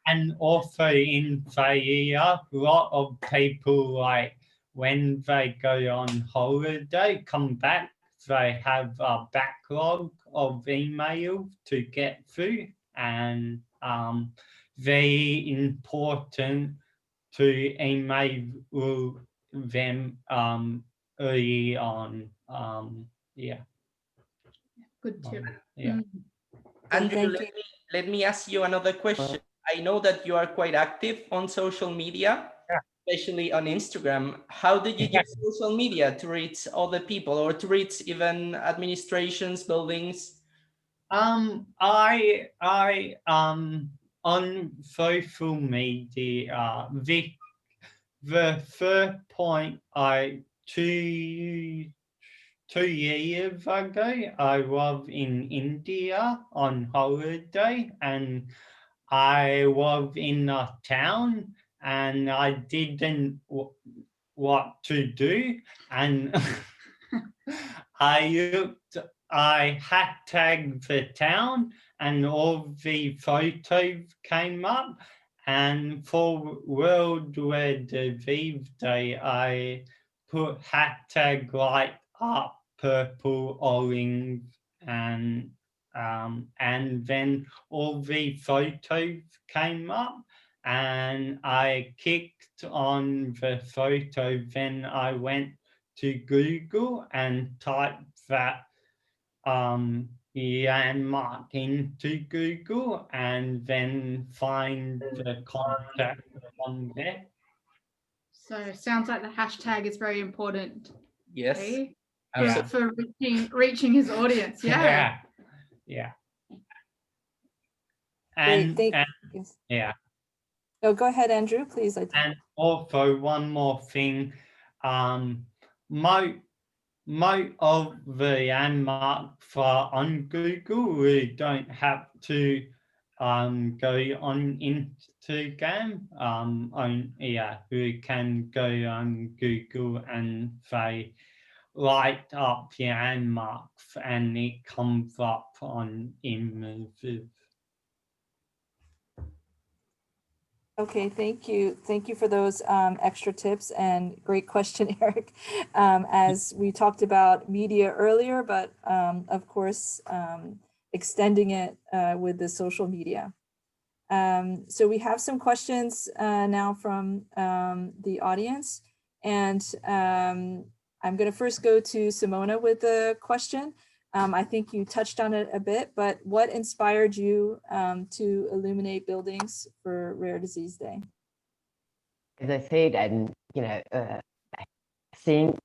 S5: And also in Bahia, a lot of people, like when they go on holiday, come back, they have a backlog of email to get through, and very important to email them early on. Yeah.
S6: Good tip.
S5: Yeah.
S2: Andrew,
S1: thank you.
S2: let me ask you another question. I know that you are quite active on social media, especially on Instagram. How did you use social media to reach other people or to reach even administrations, buildings?
S5: I on social media, the first point two years ago, I was in India on holiday, and I was in a town and I didn't what to do, and I hashtagged the town and all the photos came up, and for World Rare Disease Day, I put hashtag light up purple, orange, and then all the photos came up, and I clicked on the photo. Then I went to Google and typed that landmark into Google, and then find the contact from there.
S6: So sounds like the hashtag is very important.
S2: Yes.
S6: Okay?
S5: Yeah.
S6: For reaching his audience. Yeah.
S5: Yeah.
S1: Great, thank
S5: And
S1: you.
S5: yeah.
S1: Oh, go ahead, Andrew, please.
S5: And also one more thing, most of the landmarks for on Google, we don't have to go on Instagram. We can go on Google and say light up the landmarks, and it comes up on images.
S1: Okay, thank you. Thank you for those extra tips, and great question, Eric. As we talked about media earlier, but of course, extending it with the social media. So we have some questions now from the audience, and I'm going to first go to Simona with the question. I think you touched on it a bit, but what inspired you to illuminate buildings for Rare Disease Day?
S3: As I said, and seeing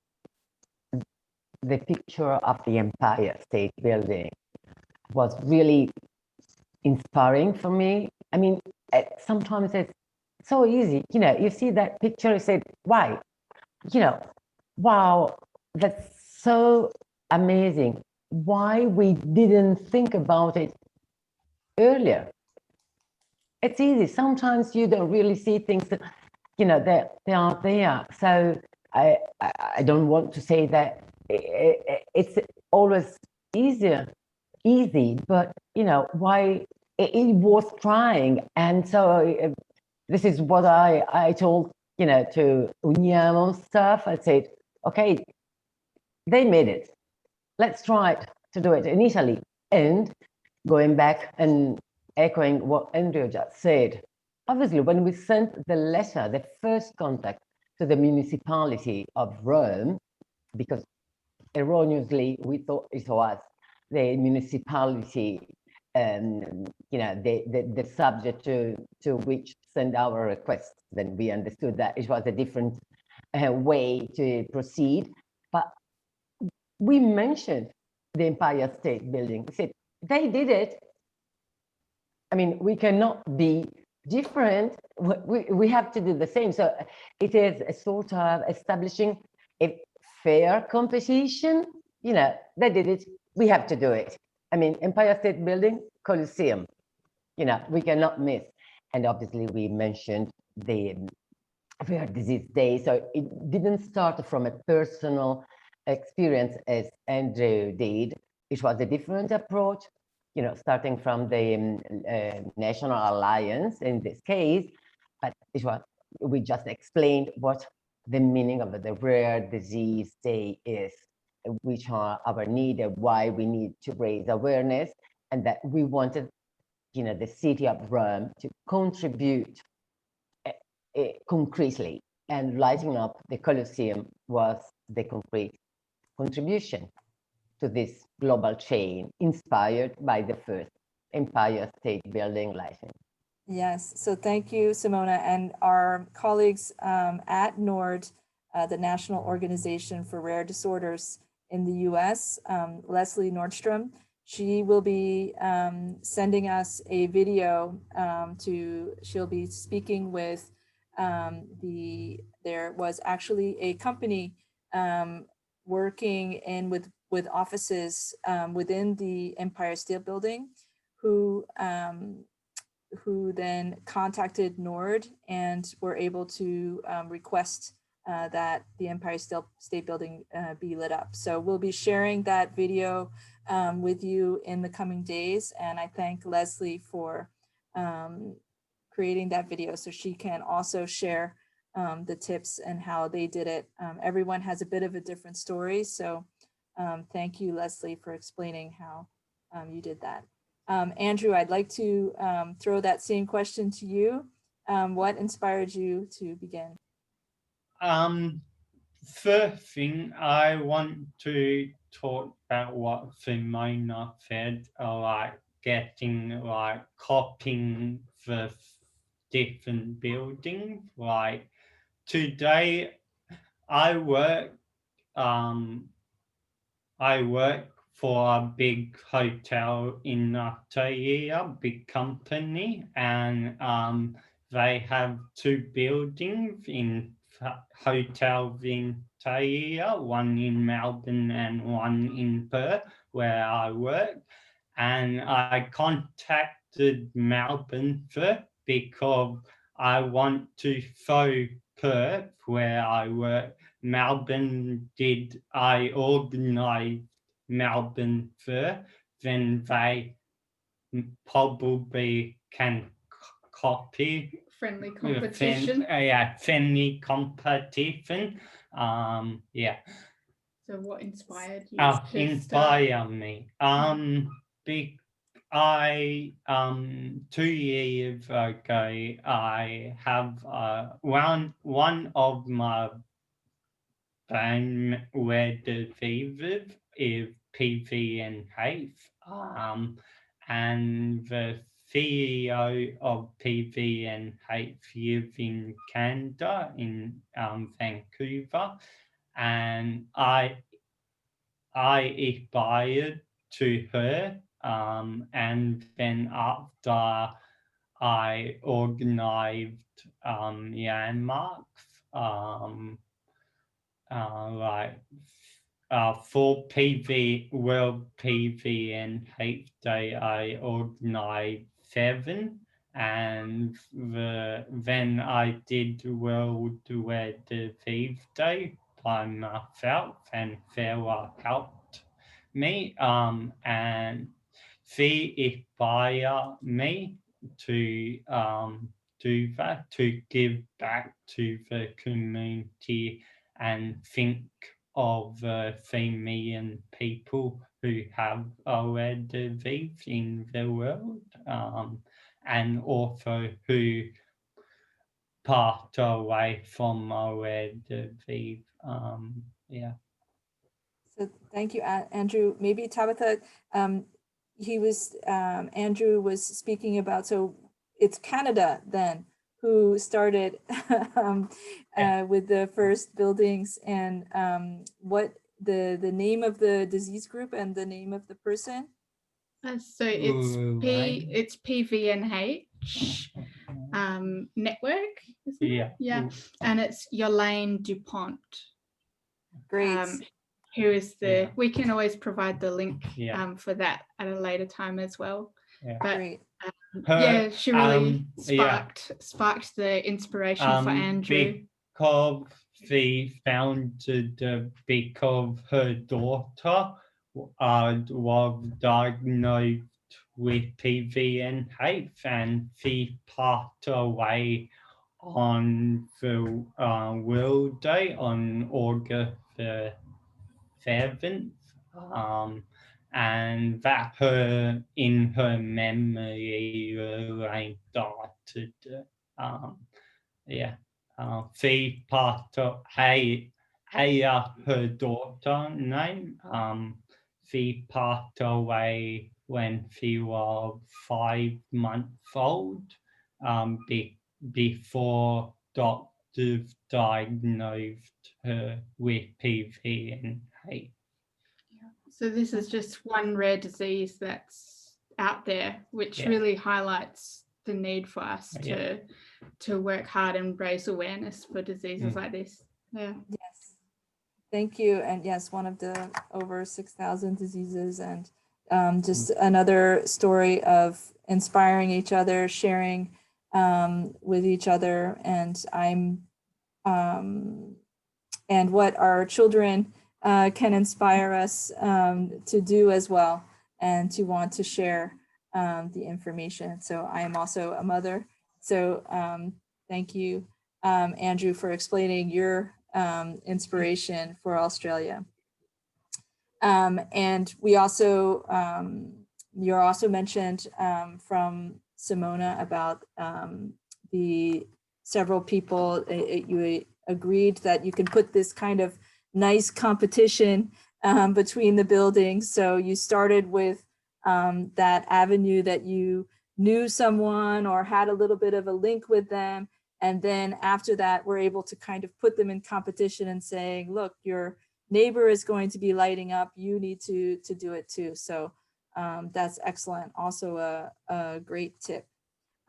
S3: the picture of the Empire State Building was really inspiring for me. I mean, sometimes it's so easy. You see that picture, you say, why? Wow, that's so amazing. Why we didn't think about it earlier? It's easy. Sometimes you don't really see things that, they aren't there. So I don't want to say that it's always easy, but why it was trying. And so this is what I told, to Uniamo staff. I said, okay, they made it. Let's try to do it in Italy. And going back and echoing what Andrew just said, obviously, when we sent the letter, the first contact to the municipality of Rome, because erroneously we thought it was the municipality, the subject to which send our requests, then we understood that it was a different way to proceed. But we mentioned the Empire State Building. We said, they did it. I mean, we cannot be different. We have to do the same. So it is a sort of establishing a fair competition. They did it. We have to do it. I mean, Empire State Building, Colosseum, we cannot miss. And obviously we mentioned the Rare Disease Day. So it didn't start from a personal experience as Andrew did. It was a different approach. starting from the National Alliance in this case, but it was, we just explained what the meaning of the Rare Disease Day is, which are our needs and why we need to raise awareness, and that we wanted, the city of Rome to contribute concretely, and lighting up the Colosseum was the concrete contribution to this global chain inspired by the first Empire State Building license.
S1: Yes, so thank you, Simona, and our colleagues at NORD, the National Organization for Rare Disorders in the US, Leslie Nordstrom. She will be sending us a video she'll be speaking with there was actually a company working in with offices within the Empire State Building who then contacted NORD and were able to request that the Empire State Building be lit up. So we'll be sharing that video with you in the coming days. And I thank Leslie for creating that video so she can also share the tips and how they did it. Everyone has a bit of a different story. So thank you, Leslie, for explaining how you did that. Andrew, I'd like to throw that same question to you. What inspired you to begin?
S5: First thing, I want to talk about what Simona said, like getting, like copying the different buildings. Like today, I work for a big hotel in Aotearoa, big company, and they have two buildings in hotels in Aotearoa, one in Melbourne and one in Perth, where I work. And I contacted Melbourne first because I want to show Perth, where I work. Melbourne I organized Melbourne first, then they probably can copy.
S6: Friendly competition.
S5: Friendly competition. Yeah.
S6: So what inspired you?
S5: Inspire me. I 2 years ago, I have one of my rare diseases is PVNH, and the CEO of PVNH lives in Canada, in Vancouver, and I aspired to her, and then after I organized landmarks, for World PVNH Day, I organized 7, and then I did World Rare Disease Day by myself, and Sarah helped me, and she inspired me to do that, to give back to the community and think of 3 million people who have a rare disease in the world, and also who passed away from a rare disease. Yeah.
S1: So thank you, Andrew. Maybe Tabitha, Andrew was speaking about, so it's Canada then who started with the first buildings, and what the name of the disease group and the name of the person?
S6: So it's PVNH network, isn't it? Yeah. And it's Yolaine Dupont.
S1: Great.
S6: Who is we can always provide the link for that at a later time as well. Yeah. But
S1: great.
S6: She really sparked the inspiration for Andrew.
S5: Because she founded because her daughter was diagnosed with PV and HAIF, and he passed away on the World Day on August the 7th. And that in her memory, I started, she passed away, her daughter name, she passed away when she was 5 months old, before doctors diagnosed her with PV and HAIF.
S6: So this is just one rare disease that's out there, which really highlights the need for us to work hard and raise awareness for diseases like this. Yeah.
S1: Yes. Thank you. And yes, one of the over 6,000 diseases, and just another story of inspiring each other, sharing with each other, and and what our children can inspire us to do as well, and to want to share the information. So I am also a mother. So thank you, Andrew, for explaining your inspiration for Australia. And we also, you're also mentioned from Simona about the several people, you agreed that you can put this kind of nice competition between the buildings. So you started with that avenue that you knew someone or had a little bit of a link with them. And then after that, we're able to kind of put them in competition and saying, look, your neighbor is going to be lighting up, you need to do it too. So that's excellent. Also a great tip.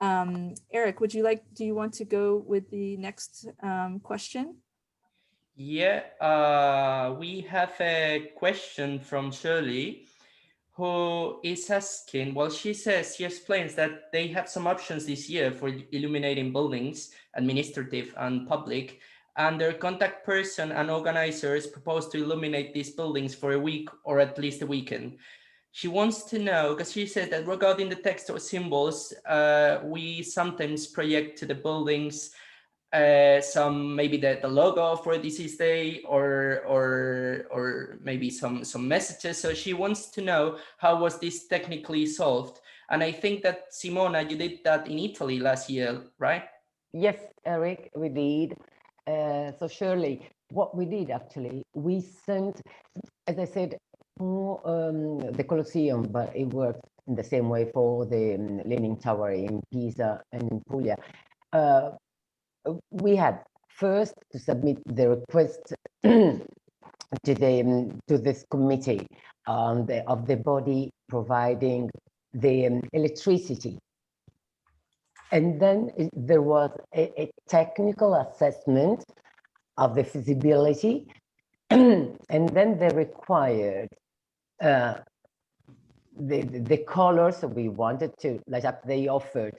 S1: Eric, do you want to go with the next question?
S2: Yeah, we have a question from Shirley, who is asking, well, she explains that they have some options this year for illuminating buildings, administrative and public, and their contact person and organizers propose to illuminate these buildings for a week or at least a weekend. She wants to know, because she said that regarding the text or symbols, we sometimes project to the buildings some, maybe the logo for Disease Day or maybe some messages. So she wants to know, how was this technically solved? And I think that Simona, you did that in Italy last year, right?
S3: Yes, Eric, we did. So Shirley, what we did actually, we sent, as I said, for the Colosseum, but it works in the same way for the Leaning Tower in Pisa and in Puglia. We had first to submit the request to this committee of the body providing the electricity. And then there was a technical assessment of the feasibility, and then they required the colors we wanted to light up. They offered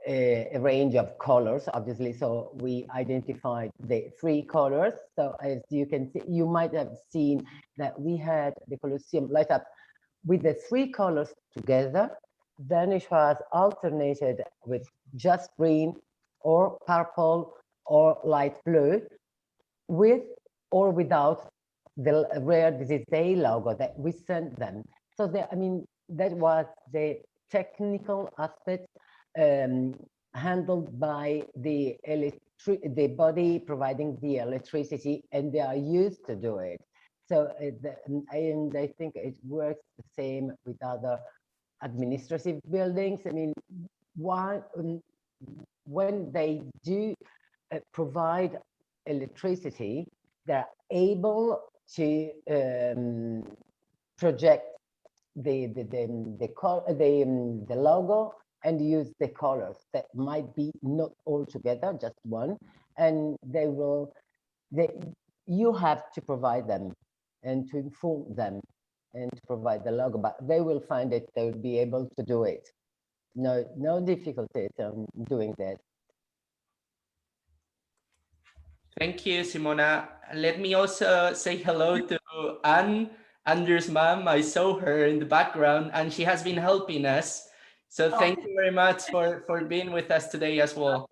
S3: a range of colors, obviously, so we identified the 3 colors. So as you can see, you might have seen that we had the Colosseum light up with the 3 colors together. Then it was alternated with just green or purple or light blue, with or without the Rare Disease Day logo that we sent them. So that was the technical aspect handled by the body providing the electricity, and they are used to do it. So and I think it works the same with other administrative buildings. When they do provide electricity, they're able to project the logo and use the colors that might be not all together, just one, and you have to provide them and to inform them and to provide the logo, but they will find it, they will be able to do it. No difficulties on doing that.
S2: Thank you, Simona. Let me also say hello to Anne Andrew's mom. I saw her in the background, and she has been helping us. So thank you very much for being with us today as well.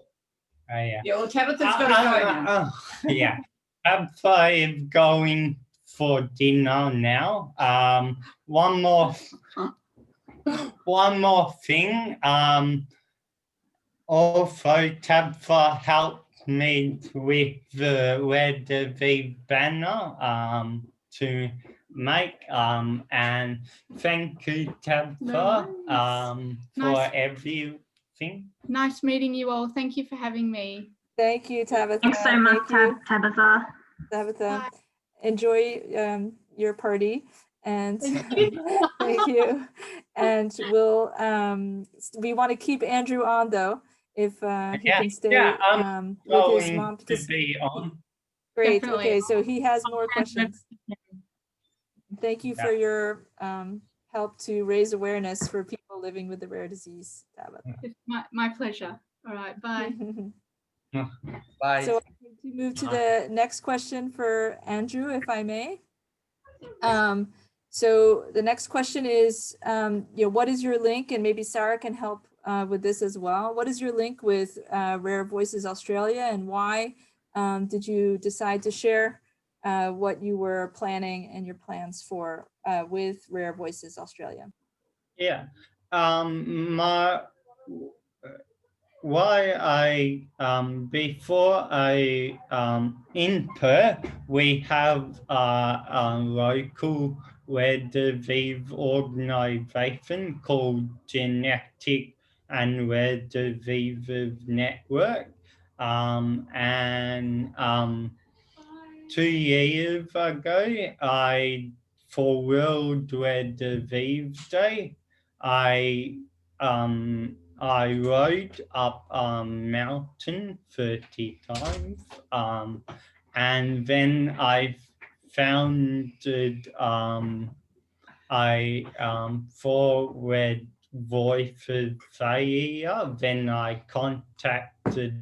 S5: Yeah.
S8: Yeah, well, Tabitha's got to go now.
S5: Yeah. Tabitha is going for dinner now. One more thing. Also, Tabitha helped me with the Red V banner to make, and thank you, Tabitha, for
S6: Nice.
S5: everything.
S6: Nice meeting you all. Thank you for having me.
S1: Thank you, Tabitha.
S4: Thanks so much,
S1: Thank you,
S4: Tabitha.
S1: Tabitha.
S6: Bye.
S1: Enjoy your party, and
S6: Thank you.
S1: thank you. And we'll we want to keep Andrew on though, if he can stay with his mom, because
S5: be on.
S1: great.
S6: Definitely.
S1: Okay, so he has more questions. Thank you for your help to raise awareness for people living with the rare disease, Tabitha.
S6: It's my pleasure. All right, bye.
S2: Bye.
S1: So I'm going to move to the next question for Andrew, if I may. So the next question is, what is your link? And maybe Sarah can help with this as well. What is your link with Rare Voices Australia, and why did you decide to share what you were planning and your plans for with Rare Voices Australia?
S5: Yeah, why I before I in Perth we have a local rare disease organisation called Genetic and Rare Diseases Network, and 2 years ago for World Rare Disease Day I rode up a mountain 30 times, and then I founded for Red Voices Australia. Then I contacted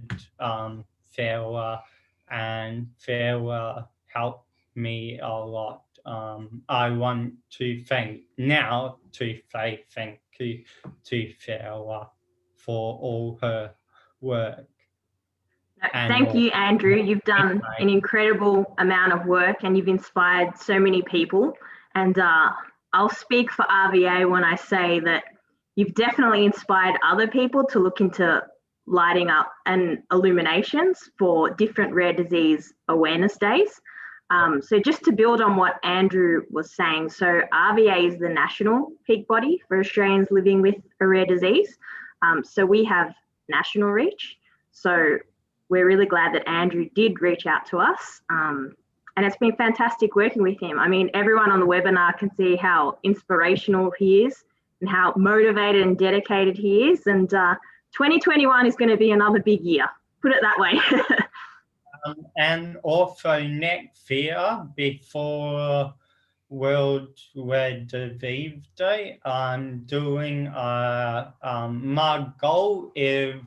S5: Sarah, and Sarah helped me a lot. I want to say thank you to Sarah for all her work.
S4: Thank you, Andrew. You've done an incredible amount of work and you've inspired so many people. And I'll speak for RVA when I say that you've definitely inspired other people to look into lighting up and illuminations for different rare disease awareness days. So just to build on what Andrew was saying, so RVA is the national peak body for Australians living with a rare disease. So we have national reach. So we're really glad that Andrew did reach out to us. And it's been fantastic working with him. I mean, everyone on the webinar can see how inspirational he is and how motivated and dedicated he is. And 2021 is going to be another big year, put it that way.
S5: And also next year, before World Rare Disease Day, I'm doing my goal is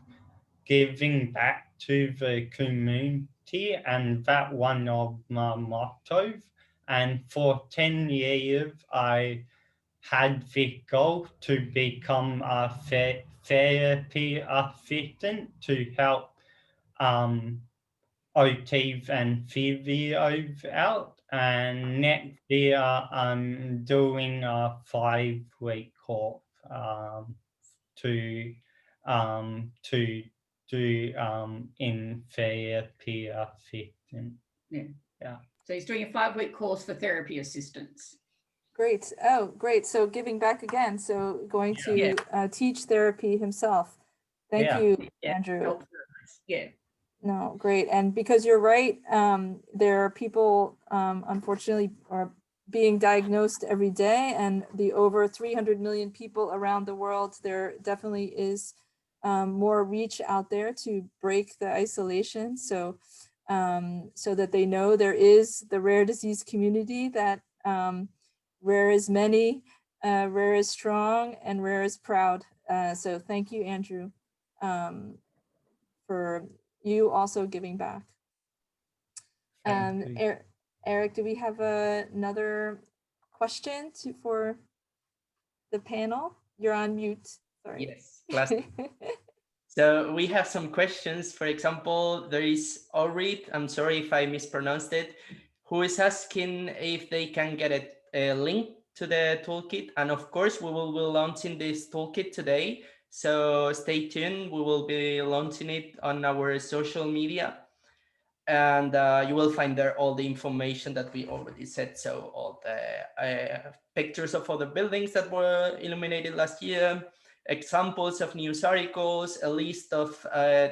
S5: giving back to the community, and that one of my mottos. And for 10 years, I had the goal to become a therapy assistant to help OTs and physios out. And next year, I'm doing a 5-week course to do in therapy assistant.
S8: Yeah. So he's doing a 5-week course for therapy assistants.
S1: Great. Oh, great. So giving back again. So going to teach therapy himself. Thank you, Andrew.
S8: Yeah.
S1: No, great. And because you're right, there are people, unfortunately, are being diagnosed every day, and the over 300 million people around the world, there definitely is more reach out there to break the isolation. So, so that they know there is the rare disease community, that rare is many, rare is strong, and rare is proud. So thank you, Andrew, for you also giving back. Eric, do we have another question for the panel? You're on mute. Sorry.
S2: Yes, classic. So we have some questions. For example, there is Orit, I'm sorry if I mispronounced it, who is asking if they can get a link to the toolkit. And of course, we will be launching this toolkit today. So stay tuned. We will be launching it on our social media. And you will find there all the information that we already said. So all the pictures of other buildings that were illuminated last year, examples of news articles, a list of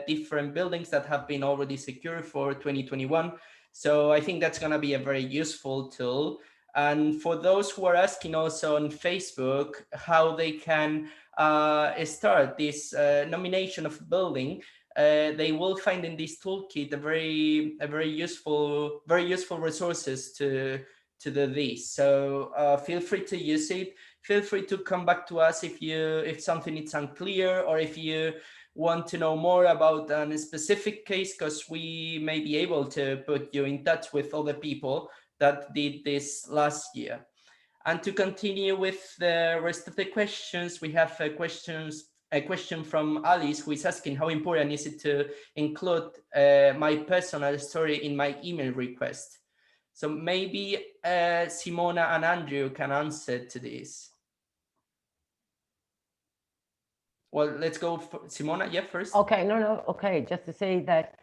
S2: different buildings that have been already secured for 2021. So I think that's going to be a very useful tool. And for those who are asking also on Facebook how they can start this nomination of a building, they will find in this toolkit a very useful resources to do this. So feel free to use it. Feel free to come back to us if something is unclear, or if you want to know more about a specific case, because we may be able to put you in touch with other people that did this last year. And to continue with the rest of the questions, we have a question from Alice, who is asking how important is it to include my personal story in my email request. So maybe Simona and Andrew can answer to this. Well, let's go for Simona, yeah, first.
S3: Okay, okay, just to say that,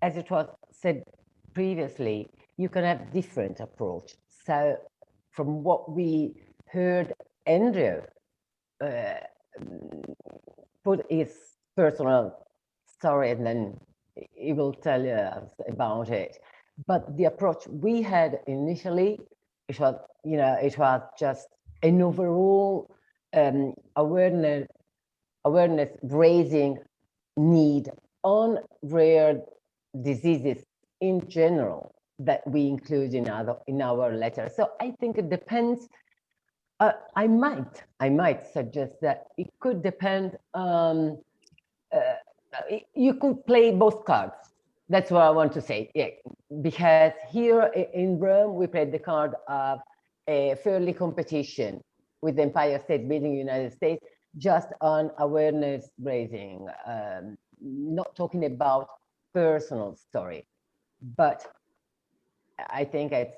S3: as it was said previously, you can have different approach. So from what we heard, Andrew put his personal story, and then he will tell us about it. But the approach we had initially, it was just an overall awareness raising need on rare diseases in general that we include in our letter. So I think it depends. I might suggest that it could depend. You could play both cards. That's what I want to say. Yeah, because here in Rome we played the card of a fairly competition with the Empire State Building, United States, just on awareness raising, not talking about personal story, but I think it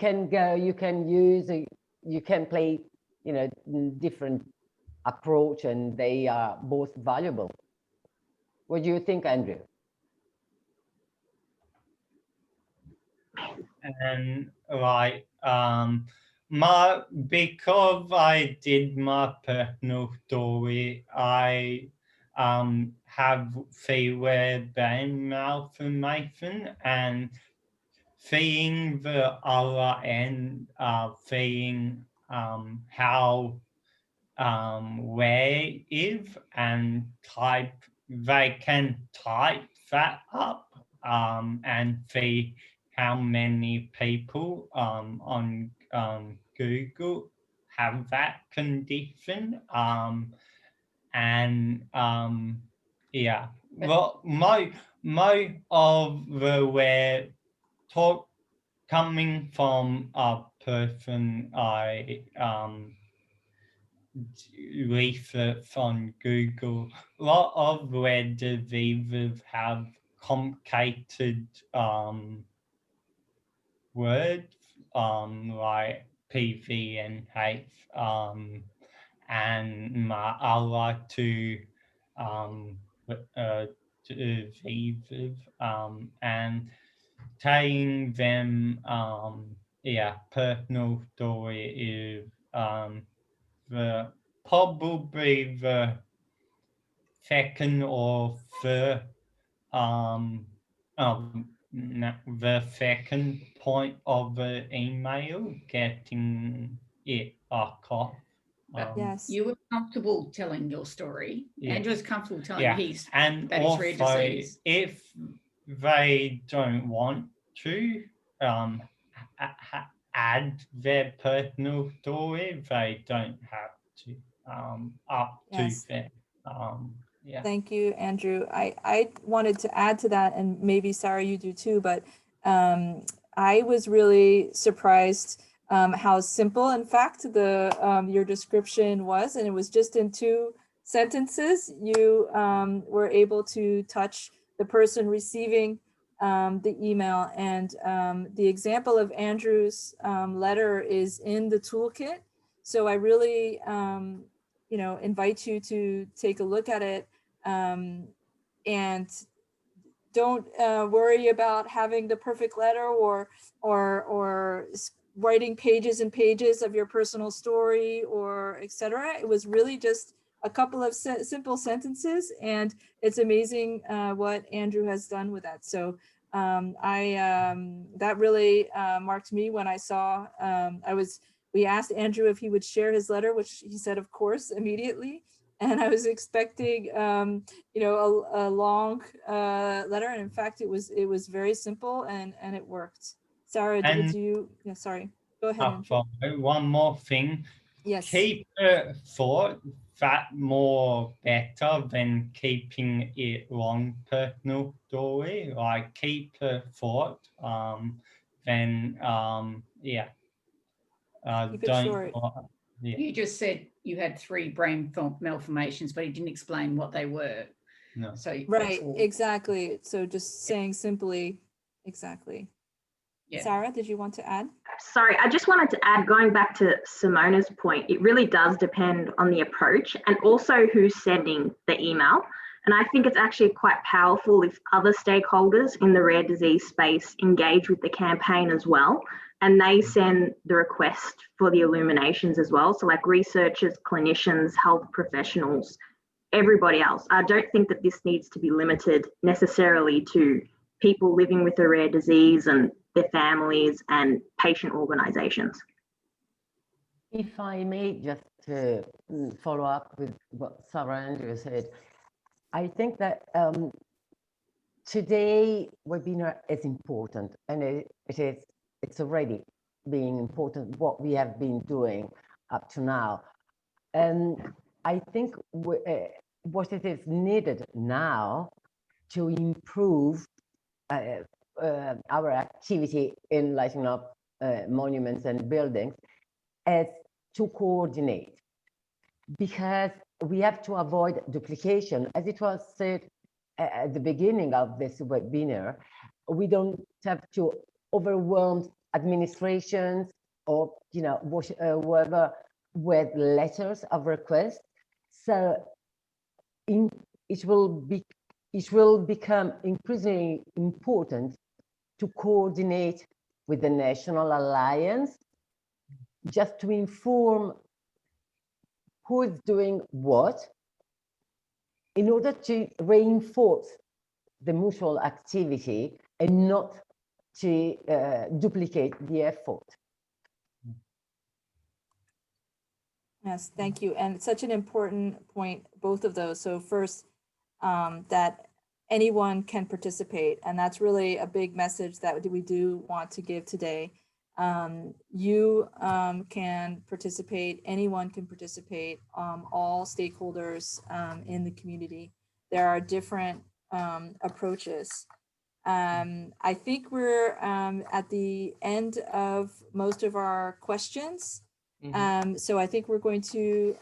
S3: can go. You can play, different approach, and they are both valuable. What do you think, Andrew?
S5: And because I did my personal story, I have fewer information, and seeing the other end, seeing how where it is, and they can type that up and see how many people on Google have that condition, yeah. Well, my of the where talk coming from a person I research on Google, a lot of rare diseases have complicated words like PVNH, and I like to diseases and telling them personal story is probably the second or third the second point of the email, getting it across.
S1: Yes.
S8: You were comfortable telling your story.
S5: Yeah.
S8: Andrew's comfortable telling his
S5: and
S8: that
S5: also,
S8: it's rare disease.
S5: if they don't want to add their personal story, they don't have to up
S1: Yes.
S5: to them. Yeah.
S1: Thank you, Andrew. I wanted to add to that, and maybe Sarah, you do too, but I was really surprised how simple, in fact, the your description was, and it was just in 2 sentences. You were able to touch the person receiving the email, and the example of Andrew's letter is in the toolkit. So I really, you know, invite you to take a look at it, and don't worry about having the perfect letter or writing pages and pages of your personal story or etc. It was really just a couple of simple sentences, and it's amazing what Andrew has done with that. So that really marked me when I saw, we asked Andrew if he would share his letter, which he said, of course, immediately. And I was expecting, you know, a long letter, and in fact, it was very simple, and it worked. Sarah,
S5: And-
S1: did you? Yeah, sorry. Go ahead. Andrew.
S5: One more thing.
S1: Yes.
S5: Keep a thought that more better than keeping it long personal story. Like keep a thought, then yeah.
S1: Keep it
S5: Don't.
S1: short.
S5: Yeah.
S8: You just said you had 3 brain malformations, but he didn't explain what they were.
S5: No.
S8: So
S1: Right,
S8: that's all.
S1: exactly. So just saying simply, exactly.
S8: Yeah.
S1: Sarah, did you want to add?
S4: Sorry, I just wanted to add, going back to Simona's point, it really does depend on the approach and also who's sending the email. And I think it's actually quite powerful if other stakeholders in the rare disease space engage with the campaign as well, and they send the request for the illuminations as well. So like researchers, clinicians, health professionals, everybody else. I don't think that this needs to be limited necessarily to people living with a rare disease and their families and patient organizations.
S3: If I may just follow up with what Sarah Andrew said, I think that today webinar is important, and it's already being important what we have been doing up to now. And I think what it is needed now to improve our activity in lighting up monuments and buildings is to coordinate, because we have to avoid duplication. As it was said at the beginning of this webinar, we don't have to overwhelm administrations or whoever with letters of request. So it will become increasingly important to coordinate with the National Alliance, just to inform who is doing what, in order to reinforce the mutual activity and not to duplicate the effort.
S1: Yes, thank you. And such an important point, both of those. So first, that anyone can participate, and that's really a big message that we do want to give today. You can participate, anyone can participate, all stakeholders in the community. There are different approaches. I think we're at the end of most of our questions. So I think we're going to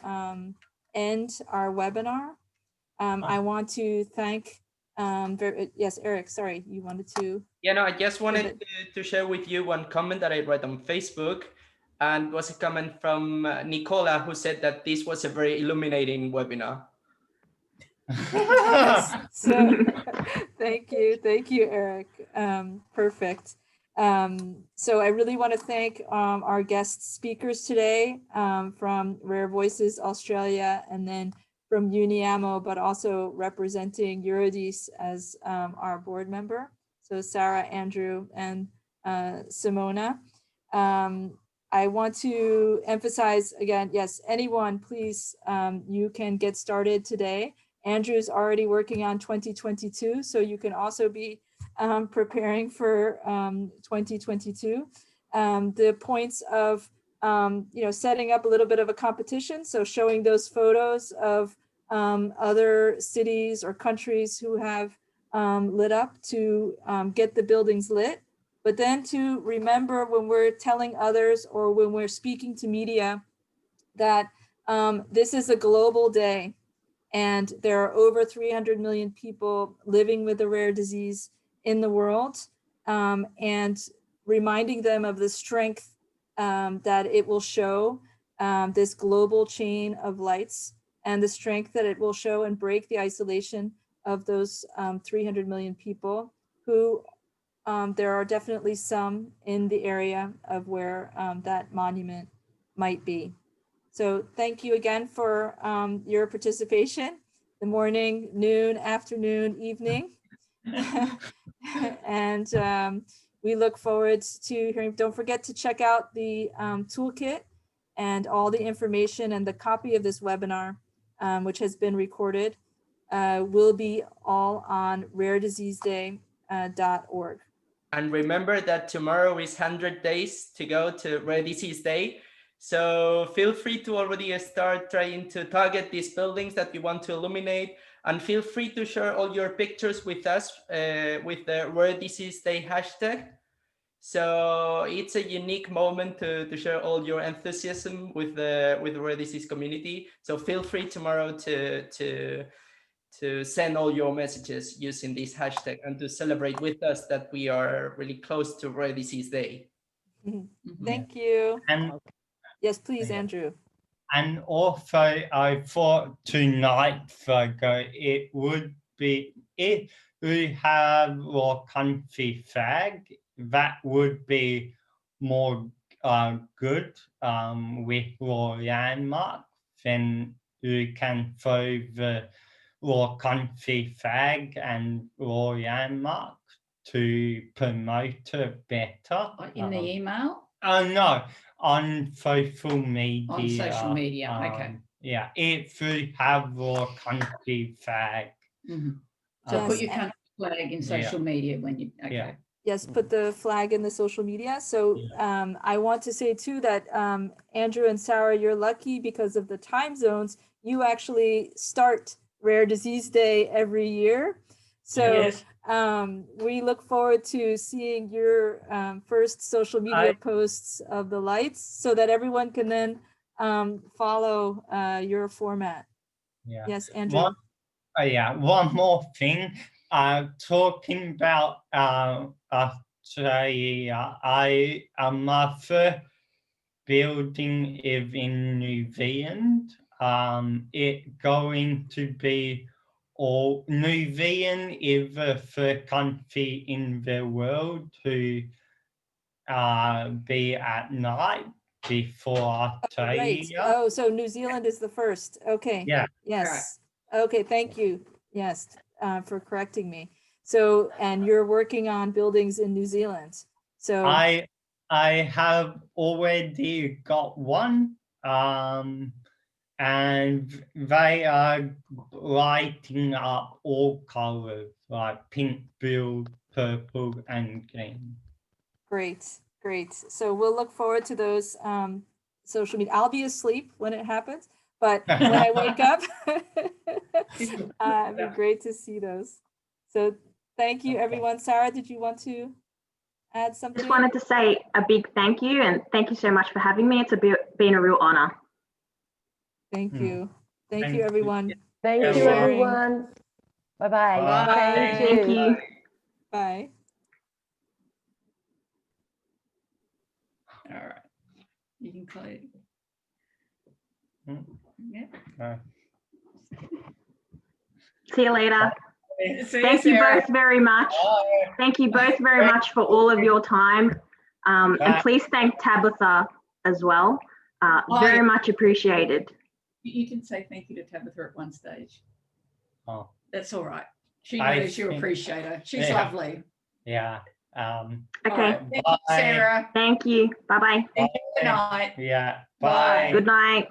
S1: end our webinar. I want to thank, yes, Eric, sorry, you wanted to.
S2: Yeah, no, I just wanted to share with you one comment that I read on Facebook, and was a comment from Nicola, who said that this was a very illuminating webinar.
S1: Yes, so thank you, Eric. Perfect. So I really want to thank our guest speakers today from Rare Voices Australia, and then from Uniamo, but also representing Eurydice as our board member. So Sarah, Andrew, and Simona. I want to emphasize again, yes, anyone, please, you can get started today. Andrew's already working on 2022, so you can also be preparing for 2022. The points of setting up a little bit of a competition, so showing those photos of other cities or countries who have lit up to get the buildings lit. but then to remember when we're telling others or when we're speaking to media that this is a global day and there are over 300 million people living with a rare disease in the world, and reminding them of the strength that it will show, this global chain of lights, and the strength that it will show and break the isolation of those 300 million people who there are definitely some in the area of where that monument might be. So thank you again for your participation, the morning, noon, afternoon, evening. And we look forward to hearing. Don't forget to check out the toolkit and all the information, and the copy of this webinar, which has been recorded, will be all on rarediseaseday.org.
S2: And remember that tomorrow is 100 days to go to Rare Disease Day. So feel free to already start trying to target these buildings that you want to illuminate, and feel free to share all your pictures with us with the Rare Disease Day hashtag. So it's a unique moment to share all your enthusiasm with the rare disease community. So feel free tomorrow to send all your messages using this hashtag and to celebrate with us that we are really close to Rare Disease Day.
S1: Thank you.
S5: And
S1: Yes, please,
S5: Yeah.
S1: Andrew.
S5: And also, I thought tonight, Virgo, it would be, if we have our country flag, that would be more good with our landmark. Then we can throw the our country flag and our landmark to promote it better.
S8: In the email?
S5: Oh, no, on social media.
S8: On social media, okay.
S5: Yeah, if we have our country flag.
S8: Mhm. So
S1: Yes,
S8: put your
S1: and-
S8: country flag in social media when you, okay.
S5: Yeah.
S1: Yes, put the flag in the social media. So I want to say too that Andrew and Sarah, you're lucky because of the time zones. You actually start Rare Disease Day every year. So
S8: Yes.
S1: we look forward to seeing your first social media posts of the lights so that everyone can then follow your format.
S5: Yeah.
S1: Yes, Andrew.
S5: One more thing. Talking about Australia, my first building is in New Zealand. It going to be all New Zealand is the first country in the world to be at night before Australia.
S1: Right. Oh, so New Zealand is the first. Okay.
S5: Yeah.
S1: Yes. Okay. Thank you. Yes, for correcting me. So, and you're working on buildings in New Zealand. So
S5: I have already got one, and they are lighting up all colors like pink, blue, purple, and green.
S1: great, great. So we'll look forward to those social media. I'll be asleep when it happens, but when I wake up, it'd be great to see those. So thank you, everyone. Sarah, did you want to add something?
S4: Just wanted to say a big thank you, and thank you so much for having me. It's been a real honor.
S1: Thank you. Thank
S5: Thank
S1: you,
S5: you.
S1: everyone.
S3: Thank
S1: for
S3: you,
S1: sharing.
S3: everyone. Bye-bye.
S5: Bye.
S4: Thank you.
S1: Bye.
S8: All right. You can close.
S5: Mm.
S8: Yeah.
S4: See you later.
S8: See
S4: Thank you
S8: Sarah.
S4: both very much. Thank you both very much for all of your time. And please thank Tabitha as well. Very much appreciated.
S8: You can say thank you to Tabitha at one stage.
S5: Oh.
S8: That's all right. She
S5: I
S8: knows you
S5: think-
S8: appreciate her. She's
S5: Yeah.
S8: lovely.
S5: Yeah.
S8: All
S4: Okay.
S8: right. Thank you,
S5: Bye.
S8: Sarah.
S4: Thank you. Bye-bye.
S8: Good night.
S5: Yeah.
S8: Bye.
S5: Bye.
S4: Good night.